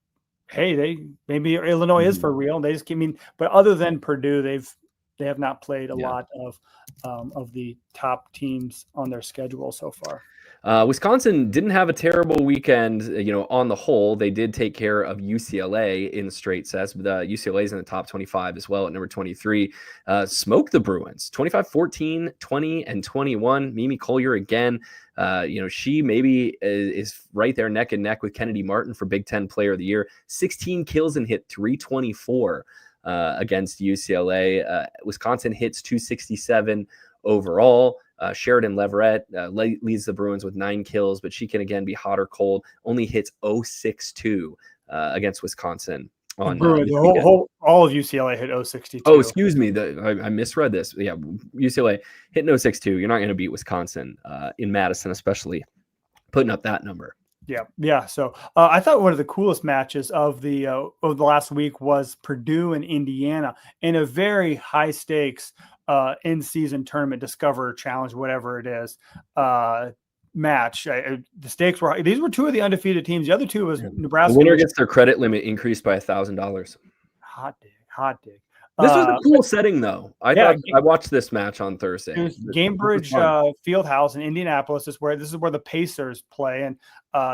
hey, maybe Illinois is for real. They just but other than Purdue, they have not played a lot of the top teams on their schedule so far. Wisconsin didn't have a terrible weekend, on the whole. They did take care of UCLA in straight sets, but UCLA is in the top 25 as well at number 23. Smoked the Bruins 25-14, 20 and 21. Mimi Collier again. She maybe is right there neck and neck with Kennedy Martin for Big Ten Player of the Year. 16 kills and hit 324 against UCLA. Wisconsin hits 267 overall. Sheridan Leverett leads the Bruins with 9 kills, but she can again be hot or cold. Only hits 062 against Wisconsin. On Bruins, all of UCLA hit 062. Oh, excuse me, I misread this. Yeah, UCLA hitting 062. You're not going to beat Wisconsin in Madison, especially putting up that number. Yeah. So I thought one of the coolest matches of the last week was Purdue and Indiana in a very high stakes in-season tournament, Discover Challenge, whatever it is, match. The stakes were, these were 2 of the undefeated teams. The other 2 was Nebraska. The winner gets their credit limit increased by $1,000. Hot dig. This was a cool setting, though. I watched this match on Thursday. It was Gamebridge Fieldhouse in Indianapolis. This is where the Pacers play, and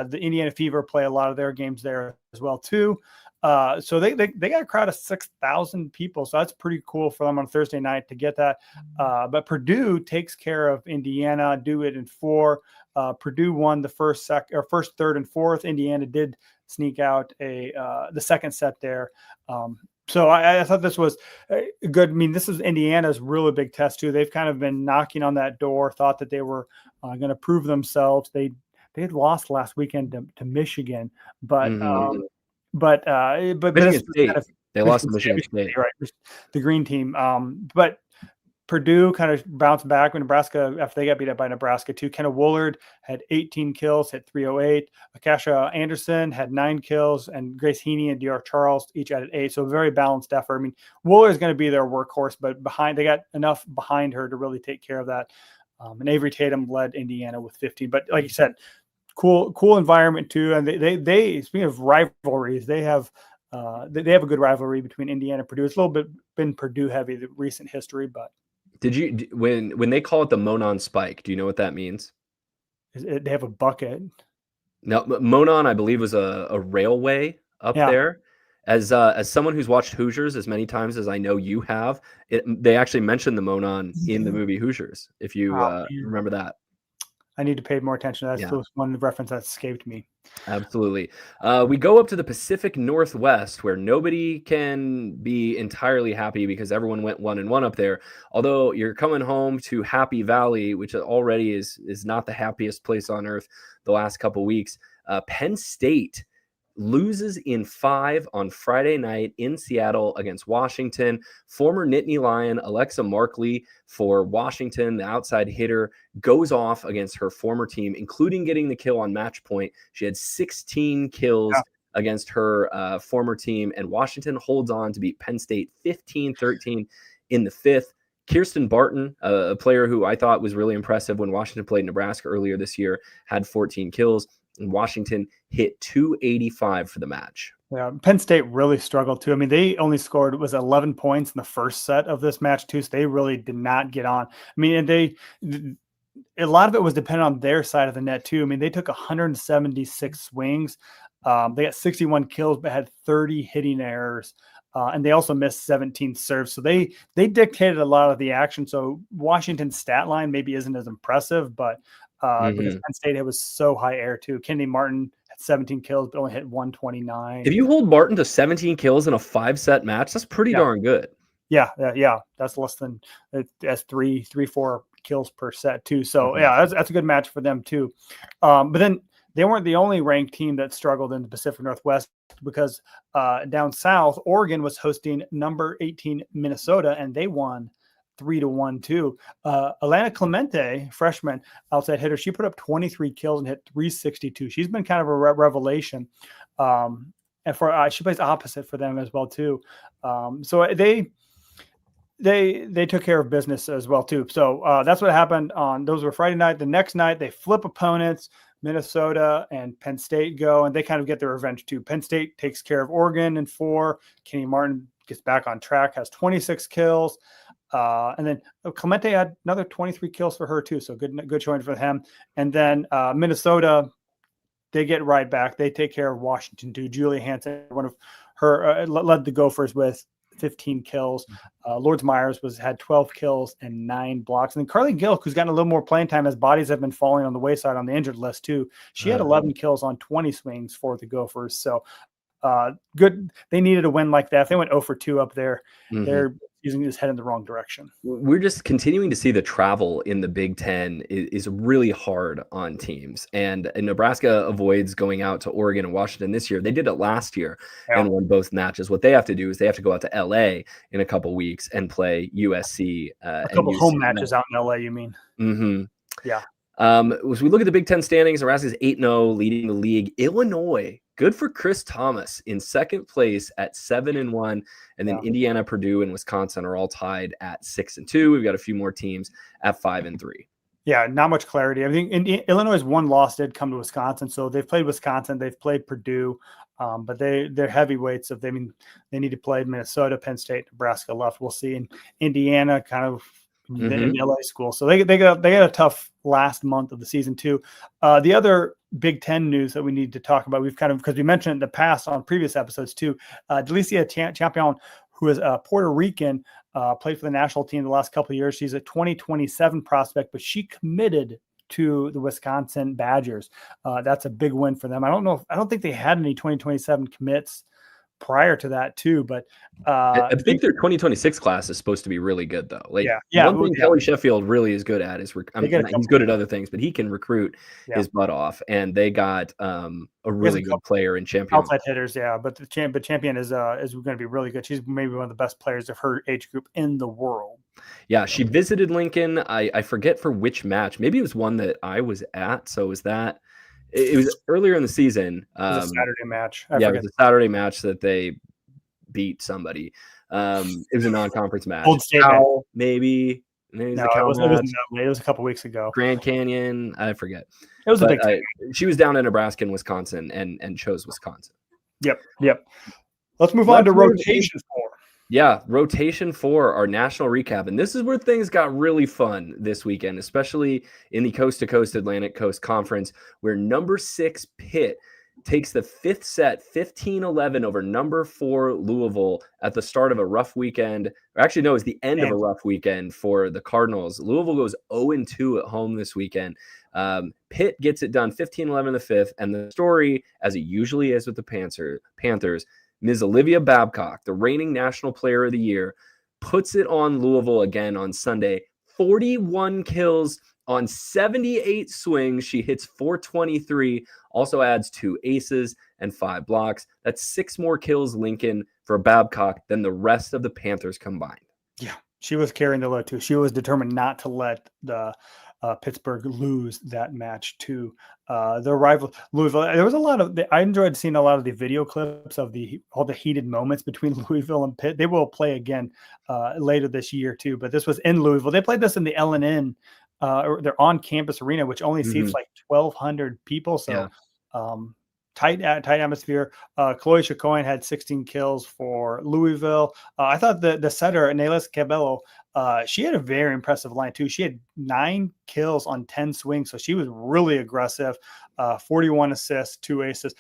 the Indiana Fever play a lot of their games there as well too. So they got a crowd of 6,000 people. So that's pretty cool for them on Thursday night to get that. But Purdue takes care of Indiana, do it in 4. Purdue won the first, third, and fourth. Indiana did sneak out the second set there. So I thought this was good. I mean, this is Indiana's really big test too. They've kind of been knocking on that door, thought that they were going to prove themselves. They had lost last weekend to Michigan, but Michigan State. They lost to Michigan State, right? The green team. But Purdue kind of bounced back when Nebraska, after they got beat up by Nebraska too. Kenna Woolard had 18 kills, hit 308. Akasha Anderson had 9 kills, and Grace Heaney and DR Charles each added 8. So a very balanced effort. I mean, Woolard is going to be their workhorse, but they got enough behind her to really take care of that. And Avery Tatum led Indiana with 15. But like you said, cool environment too. And they speaking of rivalries, they have a good rivalry between Indiana and Purdue. It's a little bit been Purdue heavy, the recent history, but. When they call it the Monon Spike, do you know what that means? They have a bucket. No, Monon, I believe, was a railway up there. As someone who's watched Hoosiers as many times as I know you have, they actually mentioned the Monon in the movie Hoosiers, if you remember that. I need to pay more attention to that. That's one reference that escaped me. Absolutely. We go up to the Pacific Northwest, where nobody can be entirely happy because everyone went 1-1 up there. Although you're coming home to Happy Valley, which already is not the happiest place on earth the last couple weeks. Penn State loses in 5 on Friday night in Seattle against Washington. Former Nittany Lion Alexa Markley for Washington, the outside hitter, goes off against her former team, including getting the kill on match point. She had 16 kills against her former team, and Washington holds on to beat Penn State 15-13 in the 5th. Kirsten Barton, a player who I thought was really impressive when Washington played Nebraska earlier this year, had 14 kills. And Washington hit 285 for the match. Yeah, Penn State really struggled too. I mean, they only scored 11 points in the first set of this match too, so they really did not get on. I mean, and a lot of it was dependent on their side of the net too. I mean, they took 176 swings. They got 61 kills, but had 30 hitting errors. And they also missed 17 serves. So they dictated a lot of the action. So Washington's stat line maybe isn't as impressive, but because Penn State, it was so high air too. Kennedy Martin had 17 kills, but only hit 129. If you hold Martin to 17 kills in a 5-set match, that's pretty darn good. Yeah. That's less than that's 3-4 kills per set too. So that's a good match for them too. But then they weren't the only ranked team that struggled in the Pacific Northwest, because down south, Oregon was hosting number 18 Minnesota, and they won 3-1 too. Alana Clemente, freshman outside hitter, she put up 23 kills and hit 362. She's been kind of a revelation. And she plays opposite for them as well too. So they took care of business as well too. So that's what happened those were Friday night. The next night they flip opponents. Minnesota and Penn State go, and they kind of get their revenge too. Penn State takes care of Oregon in 4. Kenny Martin gets back on track, has 26 kills. And then Clemente had another 23 kills for her too. So good showing for him. And then Minnesota, they get right back. They take care of Washington too. Julia Hansen, one of her, led the Gophers with 15 kills. Lourdes Myers had 12 kills and 9 blocks. And then Carly Gilk, who's gotten a little more playing time as bodies have been falling on the wayside on the injured list too. She had 11 kills on 20 swings for the Gophers. So good. They needed a win like that. If they went 0-2 up there, they're using his head in the wrong direction. We're just continuing to see the travel in the Big Ten is really hard on teams. And Nebraska avoids going out to Oregon and Washington this year. They did it last year and won both matches. What they have to do is they have to go out to LA in a couple weeks and play USC. A couple home matches out in LA, you mean? Yeah. As we look at the Big Ten standings, Nebraska's 8-0, leading the league. Illinois, good for Chris Thomas, in second place at 7-1, and then Indiana, Purdue, and Wisconsin are all tied at 6-2. We've got a few more teams at 5-3. Yeah, not much clarity. I think Illinois' one loss did come to Wisconsin, so they've played Wisconsin, they've played Purdue, but they're heavyweights. They need to play Minnesota, Penn State, Nebraska left. We'll see. And Indiana kind of in LA school. So they got a tough last month of the season too. The other Big Ten news that we need to talk about, we've kind of, because we mentioned in the past on previous episodes too, Delicia Champion, who is a Puerto Rican, played for the national team the last couple of years. She's a 2027 prospect, but she committed to the Wisconsin Badgers. That's a big win for them. I don't think they had any 2027 commits prior to that too, but I think their 2026 class is supposed to be really good though. One thing Kelly Sheffield really is good at is he's good at other things, but he can recruit his butt off, and they got a really good player in Champion. Outside hitters, but Champion is going to be really good. She's maybe one of the best players of her age group in the world. Yeah, she visited Lincoln. I forget for which match. Maybe it was one that I was at. So was that? It was earlier in the season. It was a Saturday match. It was a Saturday match that they beat somebody. It was a non-conference match. Old State, maybe. No, it wasn't that late. It was a couple weeks ago. Grand Canyon, I forget. It was a big time. She was down in Nebraska and Wisconsin and chose Wisconsin. Yep. Let's move on to rotation 4. Yeah, rotation 4, our national recap. And this is where things got really fun this weekend, especially in the coast-to-coast Atlantic Coast Conference, where number 6 Pitt takes the 5th set 15-11 over number 4 Louisville at the start of a rough weekend. Or actually, no, it's the end of a rough weekend for the Cardinals. Louisville goes 0-2 at home this weekend. Pitt gets it done 15-11 the 5th. And the story, as it usually is with the Panthers, Ms. Olivia Babcock, the reigning National Player of the Year, puts it on Louisville again on Sunday. 41 kills on 78 swings. She hits 423, also adds 2 aces and 5 blocks. That's 6 more kills, Lincoln, for Babcock than the rest of the Panthers combined. Yeah, she was carrying the load too. She was determined not to let the Pittsburgh lose that match to their rival Louisville. There was a lot of I enjoyed seeing a lot of the video clips of all the heated moments between Louisville and Pitt. They will play again later this year too, but this was in Louisville. They played this in the L&N, their on-campus arena, which only seats like 1,200 people. So tight atmosphere. Chloe Chacoin had 16 kills for Louisville. I thought the setter, Nelis Cabello, she had a very impressive line too. She had 9 kills on 10 swings, so she was really aggressive. 41 assists, 2 aces.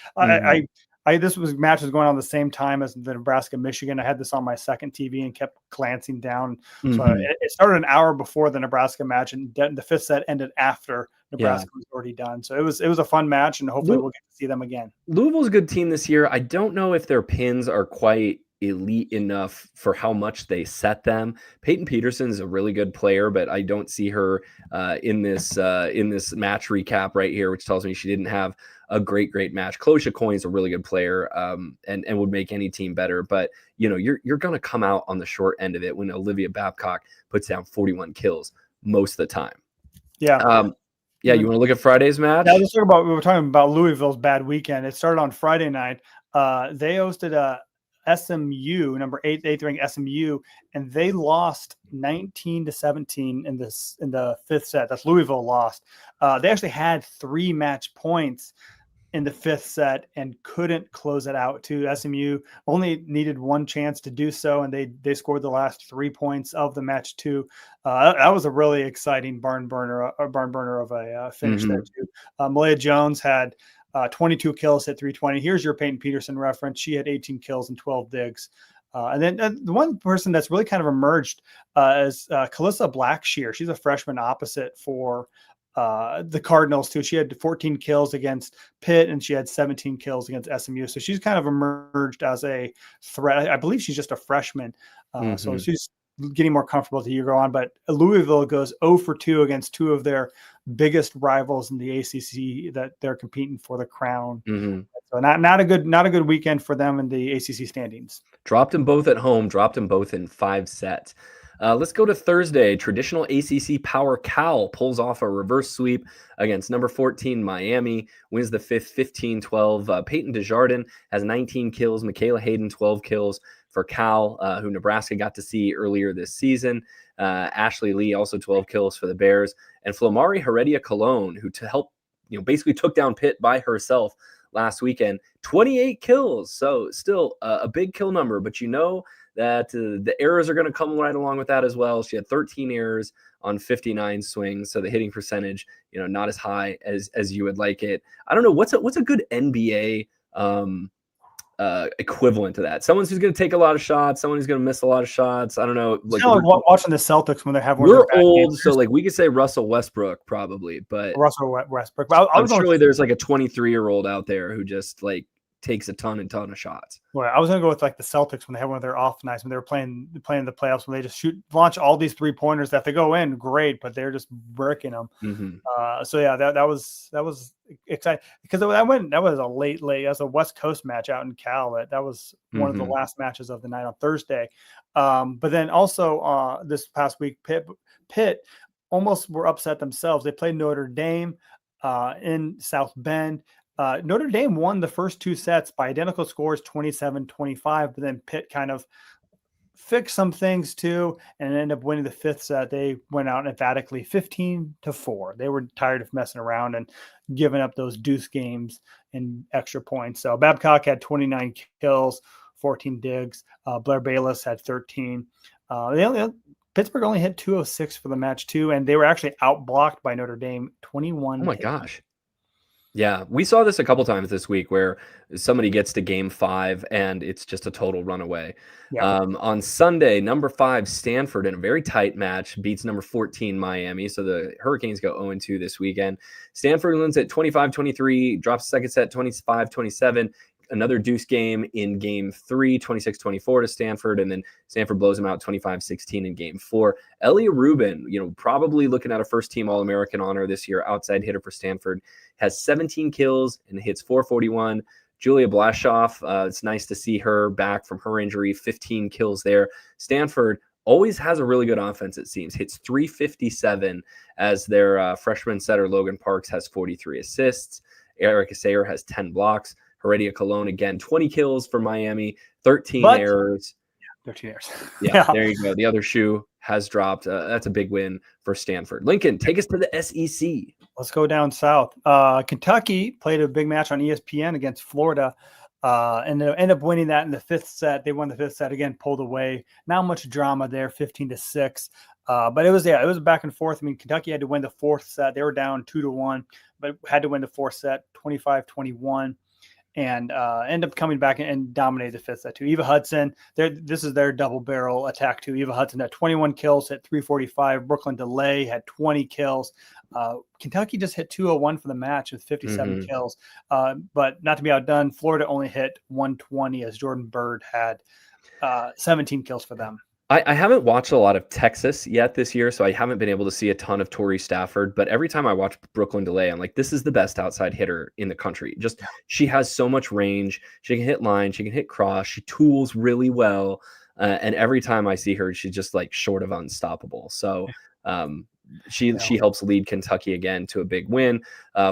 This match was going on the same time as the Nebraska-Michigan. I had this on my second TV and kept glancing down. So it started an hour before the Nebraska match, and the 5th set ended after Nebraska was already done. So it was a fun match, and hopefully we'll get to see them again. Louisville's a good team this year. I don't know if their pins are quite elite enough for how much they set them. Peyton Peterson is a really good player, but I don't see her in this match recap right here, which tells me she didn't have a great match. Chloe Chacoin is a really good player and would make any team better. But you're going to come out on the short end of it when Olivia Babcock puts down 41 kills most of the time. Yeah. You want to look at Friday's match? Yeah, we were talking about Louisville's bad weekend. It started on Friday night. They hosted SMU, number 8 ranked SMU, and they lost 19-17 in the 5th set. That's Louisville lost. They actually had 3 match points in the 5th set and couldn't close it out too. SMU only needed 1 chance to do so, and they scored the last 3 points of the match too. That was a really exciting barn burner of a finish there too. Malia Jones had 22 kills, hit 320. Here's your Peyton Peterson reference. She had 18 kills and 12 digs. And then the one person that's really kind of emerged is Calissa Blackshear. She's a freshman opposite for the Cardinals too. She had 14 kills against Pitt, and she had 17 kills against SMU. So she's kind of emerged as a threat. I believe she's just a freshman. So she's getting more comfortable as the year go on. But Louisville goes 0-2 against 2 of their biggest rivals in the ACC that they're competing for the crown. So not a good weekend for them in the ACC standings. Dropped them both at home. Dropped them both in 5 sets. Let's go to Thursday. Traditional ACC power Cal pulls off a reverse sweep against number 14 Miami, wins the 5th 15-12. Peyton Desjardins has 19 kills. Michaela Hayden 12 kills for Cal, who Nebraska got to see earlier this season. Ashley Lee also 12 kills for the Bears, and Flamari Heredia Colon, who basically took down Pitt by herself last weekend, 28 kills. So still a big kill number, but that the errors are going to come right along with that as well. She had 13 errors on 59 swings, so the hitting percentage, not as high as you would like it. I don't know what's a good NBA equivalent to that. Someone who's going to take a lot of shots, someone who's going to miss a lot of shots. I don't know. Watching the Celtics when they have one. We're old, so we could say Russell Westbrook probably, but Russell Westbrook. I'm surely there's a 23-year-old out there who just takes a ton of shots. Well, I was going to go with the Celtics when they had one of their off nights when they were playing the playoffs, when they just launch all these 3-pointers that if they go in, great, but they're just bricking them. So yeah, that was exciting because that was a late. That was a West Coast match out in Cal. That was one of the last matches of the night on Thursday. But then also this past week, Pitt almost were upset themselves. They played Notre Dame in South Bend. Notre Dame won the first 2 sets by identical scores, 27-25, but then Pitt kind of fixed some things too, and ended up winning the fifth set. They went out emphatically 15-4. They were tired of messing around and giving up those deuce games and extra points. So Babcock had 29 kills, 14 digs. Blair Bayless had 13. Pittsburgh only hit 206 for the match too, and they were actually outblocked by Notre Dame 21. Oh my gosh. Yeah, we saw this a couple times this week where somebody gets to game 5 and it's just a total runaway. Yeah. On Sunday, number 5 Stanford in a very tight match beats number 14 Miami. So the Hurricanes go 0-2 this weekend. Stanford wins at 25-23, drops second set 25-27. Another deuce game in game 3, 26-24 to Stanford, and then Stanford blows them out 25-16 in game 4. Elia Rubin, probably looking at a first-team All-American honor this year, outside hitter for Stanford, has 17 kills and hits .441. Julia Blashoff, it's nice to see her back from her injury, 15 kills there. Stanford always has a really good offense, it seems. Hits .357 as their freshman setter Logan Parks has 43 assists. Erica Sayer has 10 blocks. Heredia Colon, again, 20 kills for Miami, 13 errors. 13 errors. Yeah, there you go. The other shoe has dropped. That's a big win for Stanford. Lincoln, take us to the SEC. Let's go down south. Kentucky played a big match on ESPN against Florida, and they ended up winning that in the fifth set. They won the fifth set again, pulled away. Not much drama there, 15-6. But it was back and forth. I mean, Kentucky had to win the fourth set. They were down 2-1, but had to win the fourth set, 25-21. And end up coming back and dominate the fifth set too. Eva Hudson, this is their double barrel attack too. Eva Hudson had 21 kills, hit .345. Brooklyn DeLay had 20 kills. Kentucky just hit 201 for the match with 57 kills. But not to be outdone, Florida only hit 120 as Jordan Bird had 17 kills for them. I haven't watched a lot of Texas yet this year, so I haven't been able to see a ton of Tori Stafford. But every time I watch Brooklyn DeLay, I'm like, this is the best outside hitter in the country. She has so much range. She can hit line. She can hit cross. She tools really well. And every time I see her, she's just like short of unstoppable. So she helps lead Kentucky again to a big win.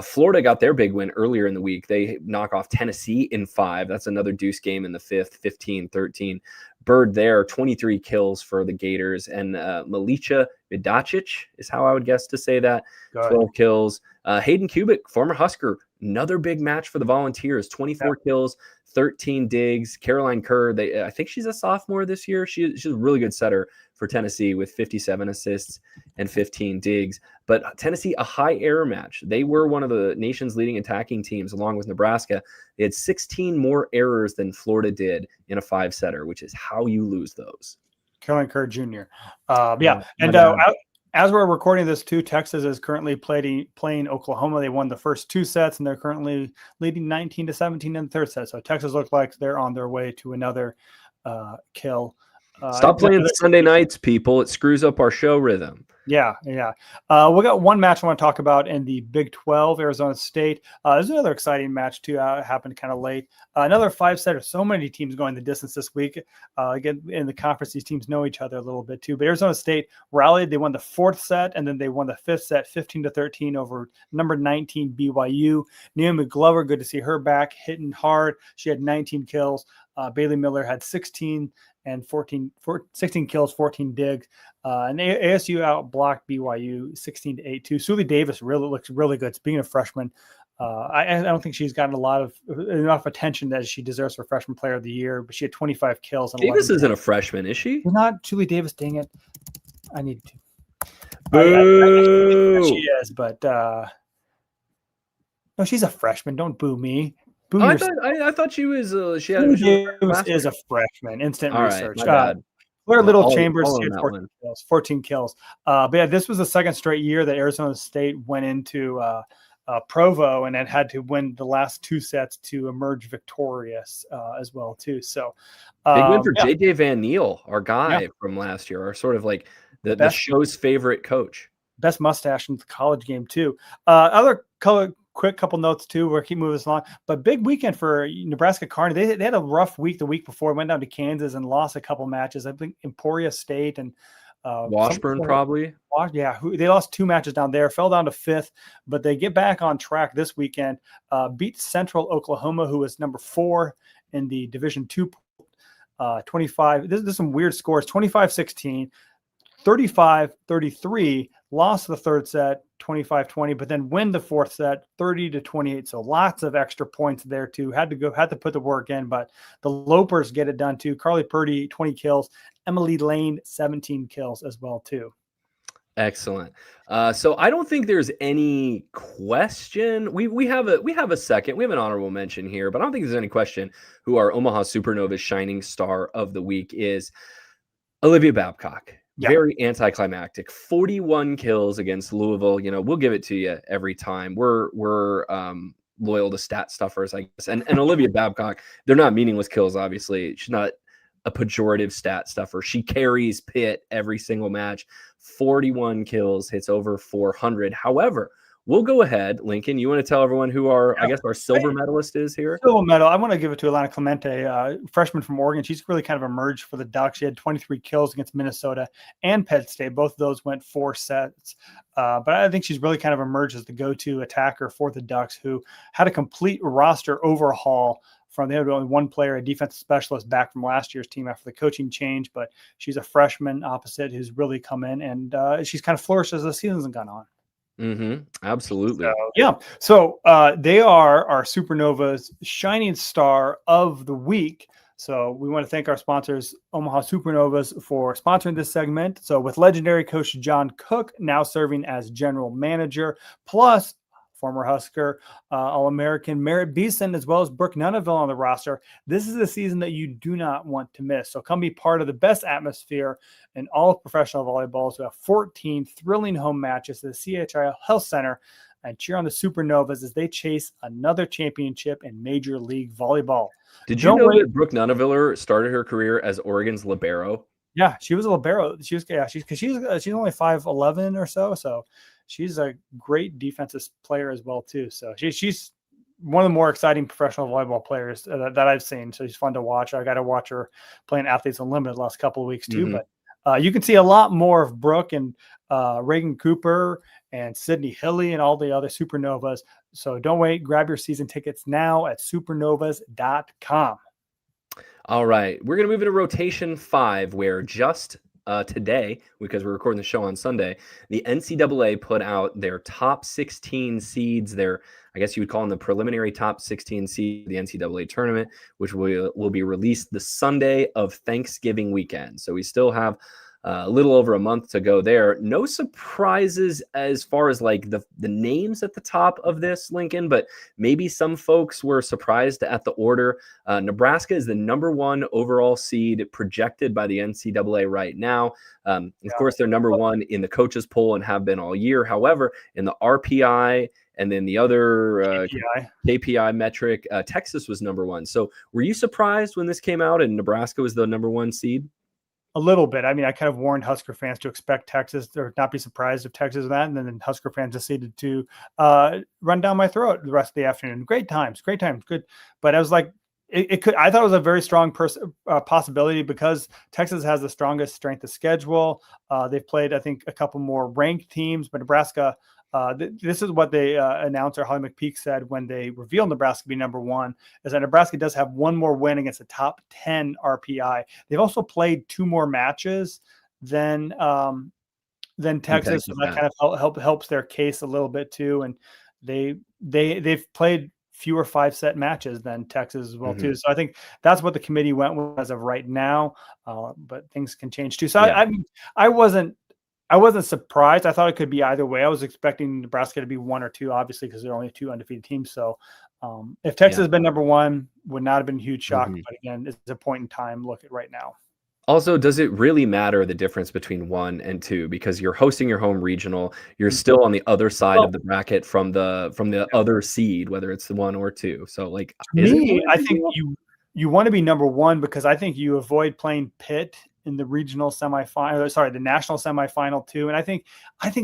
Florida got their big win earlier in the week. They knock off Tennessee in 5. That's another deuce game in the fifth, 15-13. Bird there, 23 kills for the Gators. And Milica Vidacic is how I would guess to say that. 12 kills. Hayden Kubik, former Husker, another big match for the Volunteers. 24 kills, 13 digs. Caroline Kerr, I think she's a sophomore this year. She's a really good setter for Tennessee with 57 assists and 15 digs. But Tennessee, a high error match. They were one of the nation's leading attacking teams along with Nebraska. They had 16 more errors than Florida did in a 5-setter, which is how you lose those. Caroline Kerr Jr. As we're recording this too, Texas is currently playing Oklahoma. They won the first 2 sets, and they're currently leading 19-17 in the third set. So Texas looks like they're on their way to another kill. Stop playing Sunday nights, people. It screws up our show rhythm. Yeah. We got one match I want to talk about in the Big 12, Arizona State. There's another exciting match too. It happened kind of late. Another 5-setter. So many teams going the distance this week. Again, in the conference, these teams know each other a little bit too. But Arizona State rallied. They won the 4th set, and then they won the 5th set, 15-13 over number 19 BYU. Naomi Glover, good to see her back, hitting hard. She had 19 kills. Bailey Miller had 16 kills, 14 digs. And ASU outblocked BYU 16-8 too. Suli Davis looks really good. Being a freshman, I don't think she's gotten enough attention that she deserves for Freshman Player of the Year. But she had 25 kills. And Davis isn't a freshman, is she? Not Suli Davis. Dang it! I need to. Boo! She is, but no, she's a freshman. Don't boo me. I thought she was. She is a freshman. Instant research. Claire Little-Chambers, she had 14 kills. But yeah, this was the second straight year that Arizona State went into Provo and then had to win the last 2 sets to emerge victorious as well too. So big win for JJ Van Niel, our guy from last year, our sort of like the show's favorite coach. Best mustache in the college game too. Quick couple notes too. We'll keep moving this along. But big weekend for Nebraska Kearney. They had a rough week the week before. Went down to Kansas and lost a couple matches. I think Emporia State and Washburn probably. Yeah, they lost 2 matches down there. Fell down to 5th, but they get back on track this weekend. Beat Central Oklahoma, who is number 4 in the Division II. 25. This is some weird scores. 25-16, 35-33. Lost the third set, 25-20, but then win the fourth set, 30-28. So lots of extra points there too. Had to put the work in, but the Lopers get it done too. Carly Purdy, 20 kills. Emily Lane, 17 kills as well too. Excellent. So I don't think there's any question. We have a second. We have an honorable mention here, but I don't think there's any question who our Omaha Supernova's shining star of the week is. Olivia Babcock. Yeah. Very anticlimactic. 41 kills against Louisville. You know, we'll give it to you every time. We're loyal to stat stuffers, I guess. And Olivia Babcock, they're not meaningless kills, obviously. She's not a pejorative stat stuffer. She carries Pitt every single match. 41 kills, hits over 400. However, we'll go ahead, Lincoln. You want to tell everyone who our silver medalist is here? Silver medal. I want to give it to Alana Clemente, freshman from Oregon. She's really kind of emerged for the Ducks. She had 23 kills against Minnesota and Penn State. Both of those went 4 sets. But I think she's really kind of emerged as the go-to attacker for the Ducks, who had a complete roster overhaul. They had only one player, a defensive specialist, back from last year's team after the coaching change, but she's a freshman opposite who's really come in, and she's kind of flourished as the season's gone on. Mm-hmm. Absolutely. So they are our Supernova's shining star of the week. So we want to thank our sponsors, Omaha Supernovas, for sponsoring this segment. So with legendary coach John Cook now serving as general manager, plus former Husker, All-American Merritt Beeson, as well as Brooke Nunaville on the roster. This is a season that you do not want to miss. So come be part of the best atmosphere in all of professional volleyball. So we have 14 thrilling home matches at the CHI Health Center, and cheer on the Supernovas as they chase another championship in Major League Volleyball. Did you know that Brooke Nunaville started her career as Oregon's libero? Yeah, she was a libero. She's only 5'11" or so. So she's a great defensive player as well too. So she's one of the more exciting professional volleyball players that I've seen. So she's fun to watch. I got to watch her playing Athletes Unlimited the last couple of weeks too. Mm-hmm. But you can see a lot more of Brooke and Reagan Cooper and Sydney Hilly and all the other Supernovas. So don't wait. Grab your season tickets now at supernovas.com. All right. We're going to move into rotation 5, where just today, because we're recording the show on Sunday, the NCAA put out their top 16 seeds, I guess you would call them the preliminary top 16 seed of the NCAA tournament, which will be released the Sunday of Thanksgiving weekend. So we still have a little over a month to go there. No surprises as far as like the names at the top of this, Lincoln, but maybe some folks were surprised at the order. Nebraska is the number 1 overall seed projected by the NCAA right now. Of course, they're number 1 in the coaches poll and have been all year. However, in the RPI and then the other KPI metric, Texas was number 1. So were you surprised when this came out and Nebraska was the number 1 seed? A little bit. I mean, I kind of warned Husker fans to expect Texas or not be surprised if Texas is that. And then Husker fans decided to run down my throat the rest of the afternoon. Great times, good. But I was like, I thought it was a very strong possibility because Texas has the strongest strength of schedule. They've played, I think, a couple more ranked teams, but Nebraska, this is what they announcer Holly McPeak said when they revealed Nebraska to be number 1, is that Nebraska does have one more win against the top 10 RPI. They've also played 2 more matches than Texas, so that kind of helps their case a little bit too. And they've played fewer 5-set matches than Texas as well too. So I think that's what the committee went with as of right now. But things can change too. So I wasn't surprised. I thought it could be either way. I was expecting Nebraska to be 1 or 2, obviously, because they're only 2 undefeated teams. So if Texas had been number 1, would not have been a huge shock. But again, it's a point in time. Look at right now. Also, does it really matter the difference between 1 and 2? Because you're hosting your home regional, you're still on the other side of the bracket from the other seed, whether it's the 1 or 2. So, like, I think you want to be number 1 because I think you avoid playing Pitt in the regional semifinal, the national semifinal too. And I think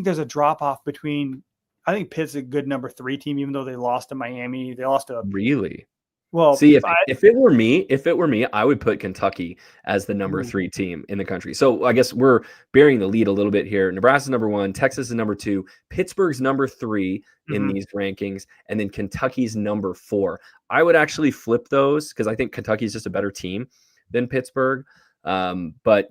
there's a drop off between. I think Pitt's a good number 3 team, even though they lost to Miami. They lost to really. Well, see, if it were me, I would put Kentucky as the number 3 team in the country. So I guess we're bearing the lead a little bit here. Nebraska's number 1, Texas is number 2, Pittsburgh's number 3 in these rankings, and then Kentucky's number 4. I would actually flip those because I think Kentucky's just a better team. than Pittsburgh. But,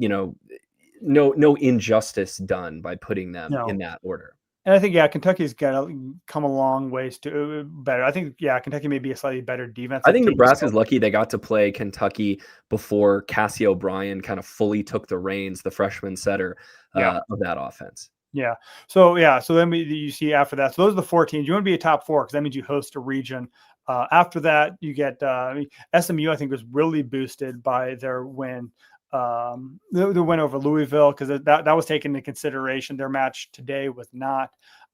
no injustice done by putting them in that order. And I think, Kentucky's got to come a long ways to better. I think, Kentucky may be a slightly better defense. I think Nebraska's lucky they got to play Kentucky before Cassie O'Brien kind of fully took the reins, the freshman setter of that offense. Yeah. So then you see after that. So those are the 4 teams. You want to be a top 4 because that means you host a region. After that, you get SMU. I think was really boosted by their win. The win over Louisville, because that was taken into consideration. Their match today was not,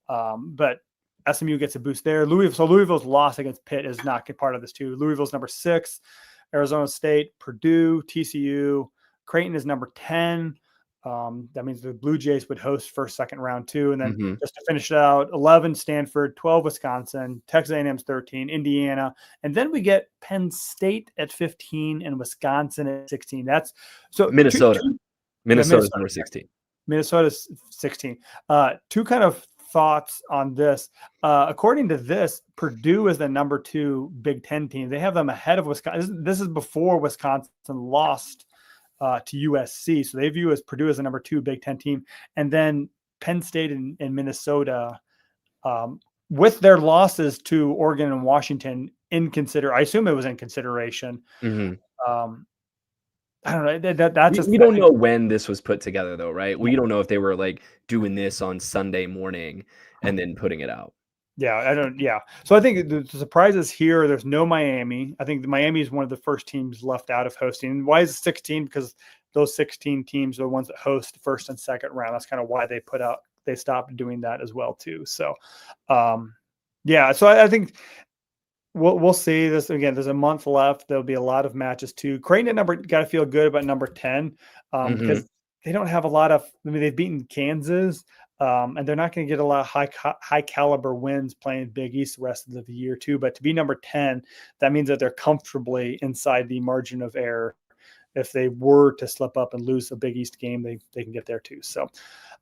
but SMU gets a boost there. Louisville's loss against Pitt is not part of this too. Louisville's number 6, Arizona State, Purdue, TCU, Creighton is number 10. That means the Blue Jays would host first, second round too. And then just to finish it out, 11 Stanford, 12 Wisconsin, Texas A&M's 13, Indiana. And then we get Penn State at 15 and Wisconsin at 16. That's so Minnesota. Minnesota's number 16. Minnesota's 16. 2 kind of thoughts on this. According to this, Purdue is the number 2 Big Ten team. They have them ahead of Wisconsin. This is before Wisconsin lost to USC. So they view Purdue as the number 2 Big Ten team. And then Penn State and Minnesota, with their losses to Oregon and Washington I assume it was in consideration. I don't know. That's just, we don't know when this was put together though, right? We don't know if they were like doing this on Sunday morning and then putting it out. So I think the surprises here, there's no Miami. I think Miami is one of the first teams left out of hosting. Why is it 16? Because those 16 teams are the ones that host first and second round. That's kind of why they stopped doing that as well too. So, so I think we'll see this again. There's a month left. There'll be a lot of matches too. Creighton got to feel good about number 10 because they don't have a lot of, they've beaten Kansas. And they're not going to get a lot of high caliber wins playing Big East the rest of the year too. But to be number 10, that means that they're comfortably inside the margin of error. If they were to slip up and lose a Big East game, they can get there too. So,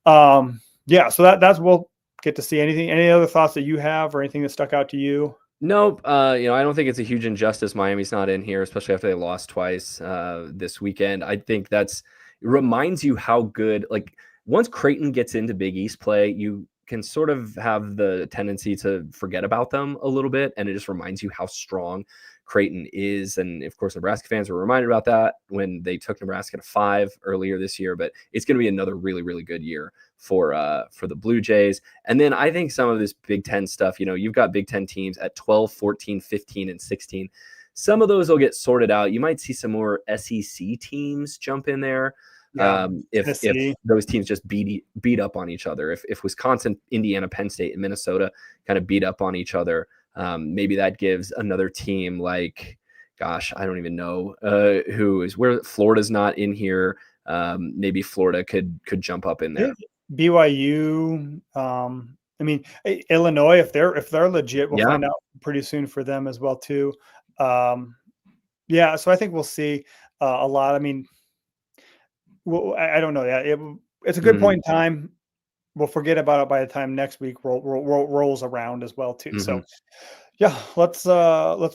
so that's we'll get to see anything. Any other thoughts that you have or anything that stuck out to you? Nope. I don't think it's a huge injustice. Miami's not in here, especially after they lost twice this weekend. I think it reminds you how good, once Creighton gets into Big East play, you can sort of have the tendency to forget about them a little bit. And it just reminds you how strong Creighton is. And of course, Nebraska fans were reminded about that when they took Nebraska to 5 earlier this year, but it's going to be another really, really good year for the Blue Jays. And then I think some of this Big Ten stuff, you've got Big Ten teams at 12, 14, 15, and 16. Some of those will get sorted out. You might see some more SEC teams jump in there. If those teams just beat up on each other, if Wisconsin, Indiana, Penn State, and Minnesota kind of beat up on each other, maybe that gives another team I don't even know where Florida's not in here. Maybe Florida could jump up in there. BYU, Illinois, if they're legit, we'll find out pretty soon for them as well too. So I think we'll see a lot. Well, I don't know. It's a good point in time. We'll forget about it by the time next week rolls around as well too. So, let's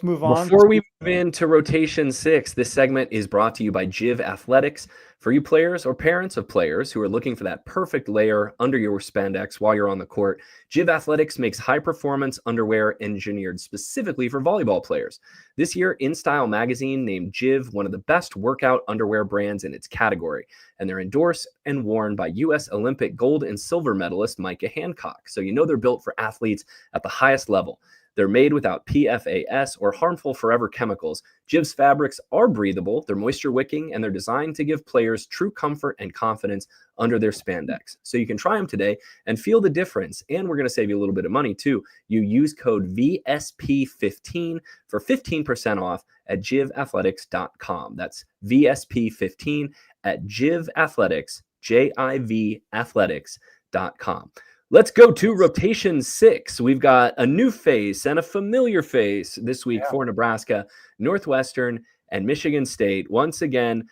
move on. Before we move into rotation 6, this segment is brought to you by Jiv Athletics. For you players or parents of players who are looking for that perfect layer under your spandex while you're on the court, Jiv Athletics makes high-performance underwear engineered specifically for volleyball players. This year, InStyle magazine named Jiv one of the best workout underwear brands in its category, and they're endorsed and worn by U.S. Olympic gold and silver medalist Micah Hancock, so they're built for athletes at the highest level. They're made without PFAS or harmful forever chemicals. Jiv's fabrics are breathable, they're moisture wicking, and they're designed to give players true comfort and confidence under their spandex. So you can try them today and feel the difference. And we're going to save you a little bit of money too. You use code VSP15 for 15% off at jivathletics.com. That's VSP15 at jivathletics, JIV athletics.com. Let's go to rotation 6. We've got a new face and a familiar face this week for Nebraska, Northwestern, and Michigan State. Once again,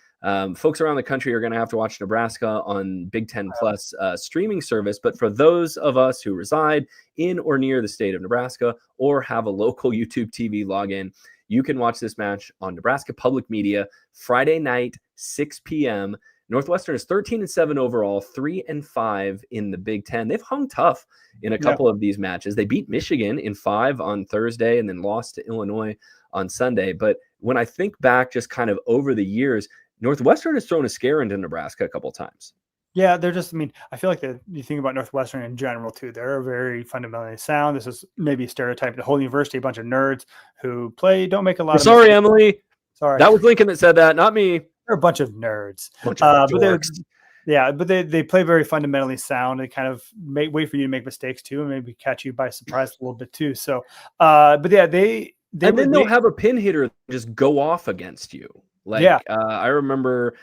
folks around the country are going to have to watch Nebraska on Big Ten Plus streaming service. But for those of us who reside in or near the state of Nebraska or have a local YouTube TV login, You can watch this match on Nebraska Public Media Friday night, 6 p.m. Northwestern is 13-7 overall, 3-5 in the Big Ten. They've hung tough in a couple of these matches. They beat Michigan in 5 on Thursday and then lost to Illinois on Sunday. But when I think back just kind of over the years, Northwestern has thrown a scare into Nebraska a couple times. Yeah, they're just, I mean, I feel like you think about Northwestern in general, too. They're very fundamentally sound. This is maybe a stereotype. The whole university, a bunch of nerds who don't make a lot of Sorry, mistakes. Emily. Sorry. That was Lincoln that said that, not me. They're a bunch of nerds. But they play very fundamentally sound. They kind of wait for you to make mistakes, too, and maybe catch you by surprise a little bit, too. So, they'll have a pin hitter just go off against you. I remember,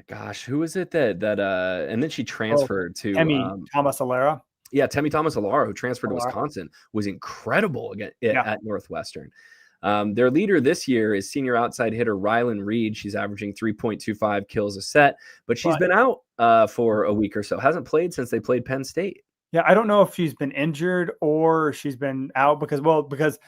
gosh, who was it that and then she transferred to Temi Thomas-Alara. Yeah, Temi Thomas-Alara, who transferred to Wisconsin, was incredible at Northwestern. Their leader this year is senior outside hitter Rylan Reed. She's averaging 3.25 kills a set, but she's been out for a week or so. Hasn't played since they played Penn State. Yeah, I don't know if she's been injured or she's been out because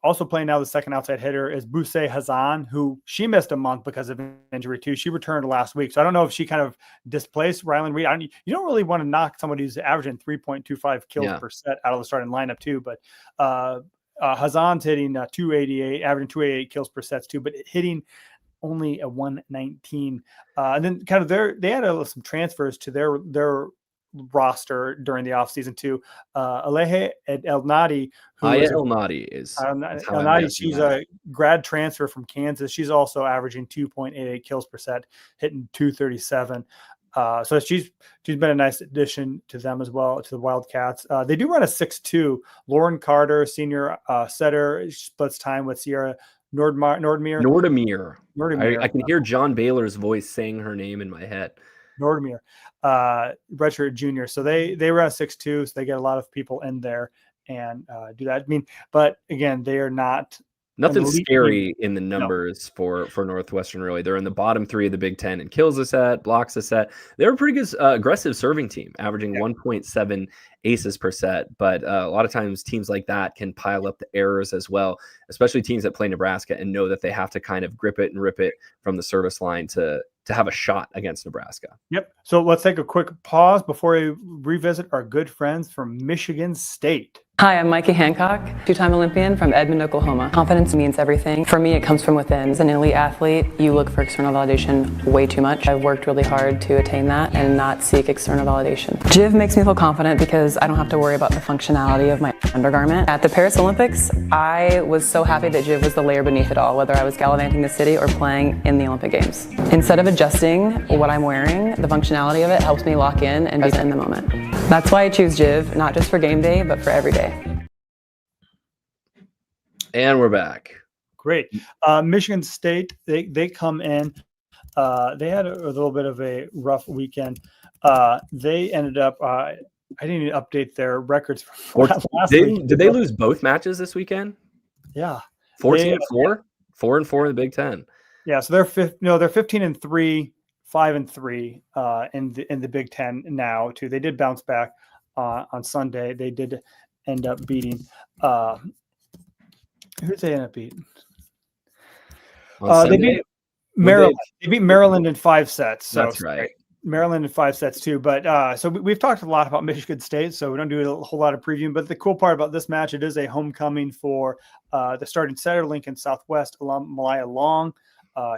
also playing now the second outside hitter is Boussaint Hazan, who she missed a month because of injury too. She returned last week. So I don't know if she kind of displaced Rylan Reed. You don't really want to knock somebody who's averaging 3.25 kills per set out of the starting lineup too. But Hazan's hitting 288, averaging 288 kills per sets too, but hitting only a 119. And then kind of they had some transfers to their roster during the offseason too. Aleje El-Nadi, she's a grad transfer from Kansas. She's also averaging 2.88 kills per set, hitting 237. So she's been a nice addition to them as well, to the Wildcats. They do run a 6'2". Lauren Carter, senior setter, splits time with Sierra Nordemir. I can hear John Baylor's voice saying her name in my head. Nordemir, redshirt junior. So they run a 6'2", so they get a lot of people in there and do that. I mean, but again, they are not nothing scary in the numbers for Northwestern, really. They're in the bottom 3 of the Big Ten in kills a set, blocks a set. They're a pretty good aggressive serving team, averaging 1.7 aces per set. But a lot of times teams like that can pile up the errors as well, especially teams that play Nebraska and know that they have to kind of grip it and rip it from the service line to have a shot against Nebraska. Yep. So let's take a quick pause before we revisit our good friends from Michigan State. Hi, I'm Mikey Hancock, 2-time Olympian from Edmond, Oklahoma. Confidence means everything. For me, it comes from within. As an elite athlete, you look for external validation way too much. I've worked really hard to attain that and not seek external validation. JIV makes me feel confident because I don't have to worry about the functionality of my undergarment. At the Paris Olympics, I was so happy that JIV was the layer beneath it all, whether I was gallivanting the city or playing in the Olympic Games. Instead of adjusting what I'm wearing, the functionality of it helps me lock in and be in the moment. That's why I choose JIV, not just for game day, but for every day. And we're back. Great. Michigan State, they come in. They had a little bit of a rough weekend. They ended up, I didn't even update their records from last week. Did they lose both matches this weekend? Yeah. 14-4? 4-4 in the Big Ten. Yeah, so they're 15-3, 5-3 in the Big Ten now too. They did bounce back on Sunday. They did end up beating who did they end up beating? They beat Maryland. They beat Maryland in 5 sets. So that's right. Maryland in 5 sets too. But so we've talked a lot about Michigan State, so we don't do a whole lot of previewing. But the cool part about this match, it is a homecoming for the starting setter, Lincoln Southwest alum Malaya Long.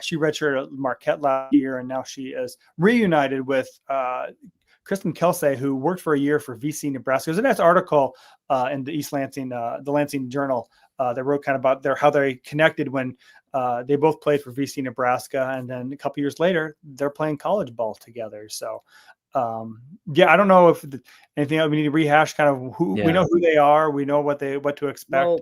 She redshirted Marquette last year, and now she is reunited with Kristen Kelsey, who worked for a year for VC Nebraska. There's a nice article in the East Lansing, the Lansing Journal, that wrote kind of about how they connected when they both played for VC Nebraska, and then a couple years later, they're playing college ball together. So, I don't know if anything else we need to rehash. Kind of who we know who they are, we know what to expect. Well,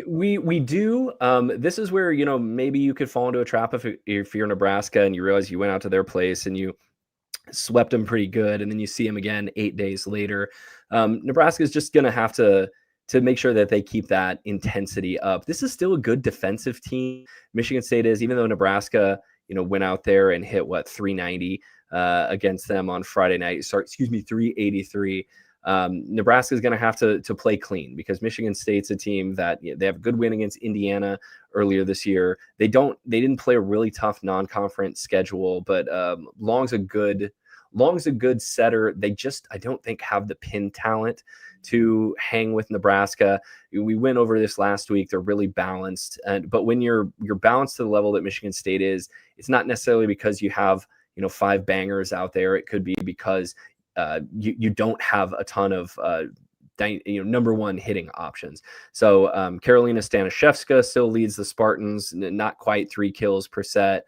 we do. This is where maybe you could fall into a trap if you're Nebraska and you realize you went out to their place and you swept them pretty good, and then you see them again 8 days later. Nebraska is just going to have to make sure that they keep that intensity up. This is still a good defensive team. Michigan State is, even though Nebraska, went out there and hit 390 against them on Friday night. 383. Nebraska is going to have to play clean because Michigan State's a team that they have a good win against Indiana earlier this year. They didn't play a really tough non-conference schedule, but Long's a good setter. I don't think have the pin talent to hang with Nebraska. We went over this last week. They're really balanced, but when you're balanced to the level that Michigan State is, it's not necessarily because you have 5 bangers out there. It could be because you don't have a ton of number one hitting options. So Karolina Staniszewska still leads the Spartans, not quite 3 kills per set.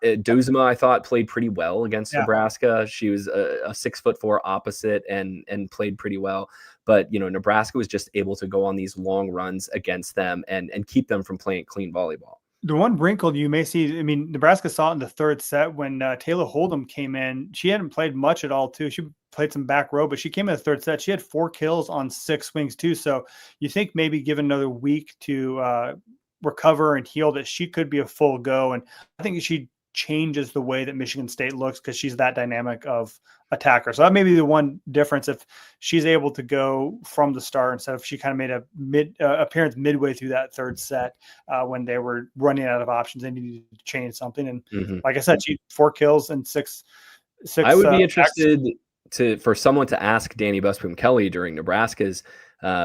Duzema, I thought, played pretty well against Nebraska. She was a 6'4" opposite and played pretty well. But Nebraska was just able to go on these long runs against them and keep them from playing clean volleyball. The one wrinkle you may see, Nebraska saw it in the third set when Taylor Hold'em came in. She hadn't played much at all, too. She played some back row, but she came in the third set. She had 4 kills on 6 swings, too. So you think maybe given another week to recover and heal that she could be a full go. And I think she changes the way that Michigan State looks because she's that dynamic of attacker. So that may be the one difference if she's able to go from the start instead of she kind of made a appearance midway through that third set when they were running out of options. They needed to change something. And like I said, she 4 kills and six. I would be interested for someone to ask Danny Busboom-Kelly during Nebraska's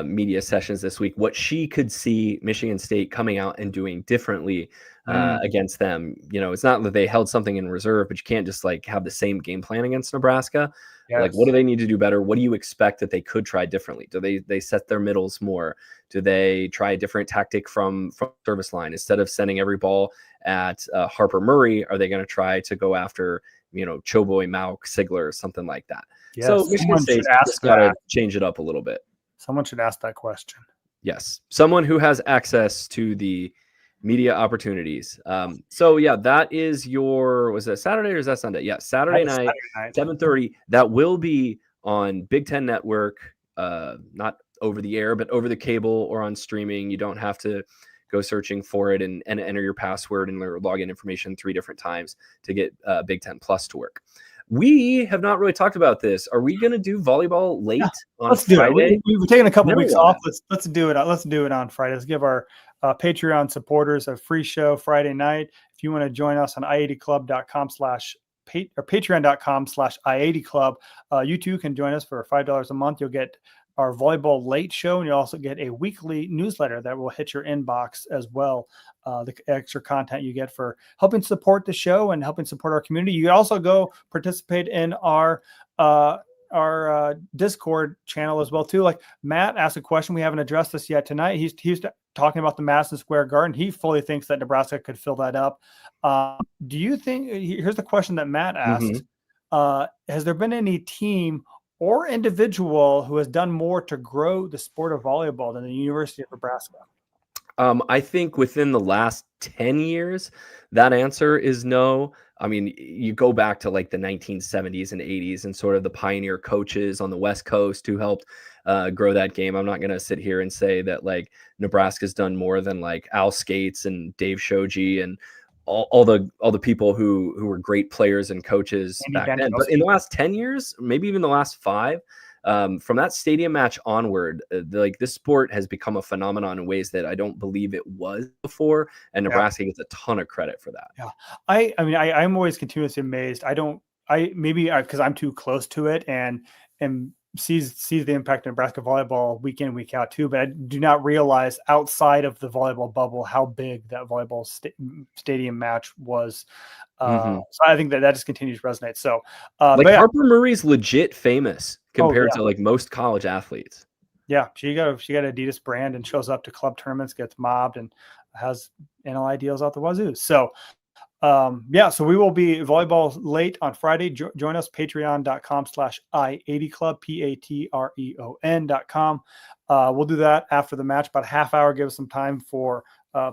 media sessions this week what she could see Michigan State coming out and doing differently against them. It's not that they held something in reserve, but you can't just have the same game plan against Nebraska. Yes. What do they need to do better? What do you expect that they could try differently? Do they set their middles more? Do they try a different tactic from service line instead of sending every ball at Harper Murray? Are they going to try to go after Choboy, Mauk, Sigler, something like that? Yes. So Michigan State's just got to change it up a little bit. Someone should ask that question. Yes. Someone who has access to the media opportunities. That is was that Saturday or is that Sunday? Yeah. Saturday night, 7:30. That will be on Big Ten Network, not over the air, but over the cable or on streaming. You don't have to go searching for it and enter your password and login information 3 different times to get Big Ten Plus to work. We have not really talked about this. Are we going to do volleyball late on Friday? We've taken a couple weeks off. Let's do it. Let's do it on Friday. Let's give our Patreon supporters a free show Friday night. If you want to join us on i80club.com/ or patreon.com/i80club, you too can join us for $5 a month. You'll get our volleyball late show, and you also get a weekly newsletter that will hit your inbox as well. The extra content you get for helping support the show and helping support our community. You also go participate in our Discord channel as well too. Like Matt asked a question, we haven't addressed this yet tonight. He's talking about the Madison Square Garden. He fully thinks that Nebraska could fill that up. Do you think? Here's the question that Matt asked: has there been any team or individual who has done more to grow the sport of volleyball than the University of Nebraska? I think within the last 10 years, that answer is no. You go back to the 1970s and 80s and sort of the pioneer coaches on the West Coast who helped grow that game. I'm not going to sit here and say that Nebraska's done more than Al Skates and Dave Shoji and all the people who were great players and coaches back then. But in the last 10 years, maybe even the last 5, from that stadium match onward, this sport has become a phenomenon in ways that I don't believe it was before, and Nebraska gets a ton of credit for that. Yeah, I'm always continuously amazed. Because I'm too close to it and sees the impact of Nebraska volleyball week in, week out too, but I do not realize outside of the volleyball bubble how big that volleyball stadium match was. So I think that just continues to resonate. So Harper Murray's legit famous compared to most college athletes. Yeah, she got Adidas brand and shows up to club tournaments, gets mobbed, and has NLI deals out the wazoo. So so we will be volleyball late on Friday. Join us, patreon.com/i80club, patreon.com. We'll do that after the match, about a half hour, give us some time for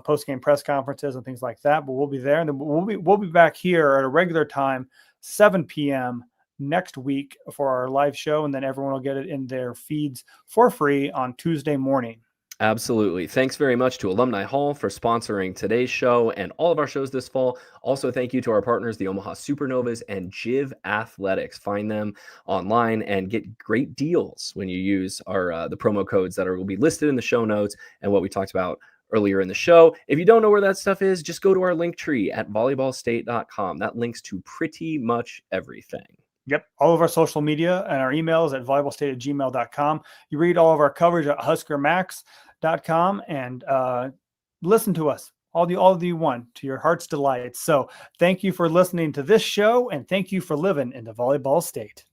post-game press conferences and things like that. But we'll be there, and then we'll be back here at a regular time, 7 p.m. next week for our live show, and then everyone will get it in their feeds for free on Tuesday morning. Absolutely. Thanks very much to Alumni Hall for sponsoring today's show and all of our shows this fall. Also, thank you to our partners, the Omaha Supernovas and JIV Athletics. Find them online and get great deals when you use our the promo codes that will be listed in the show notes and what we talked about earlier in the show. If you don't know where that stuff is, just go to our link tree at volleyballstate.com. That links to pretty much everything. Yep. All of our social media and our emails at volleyballstate@gmail.com. You read all of our coverage at huskermax.com and listen to us all you want to your heart's delight. So thank you for listening to this show, and thank you for living in the Volleyball State.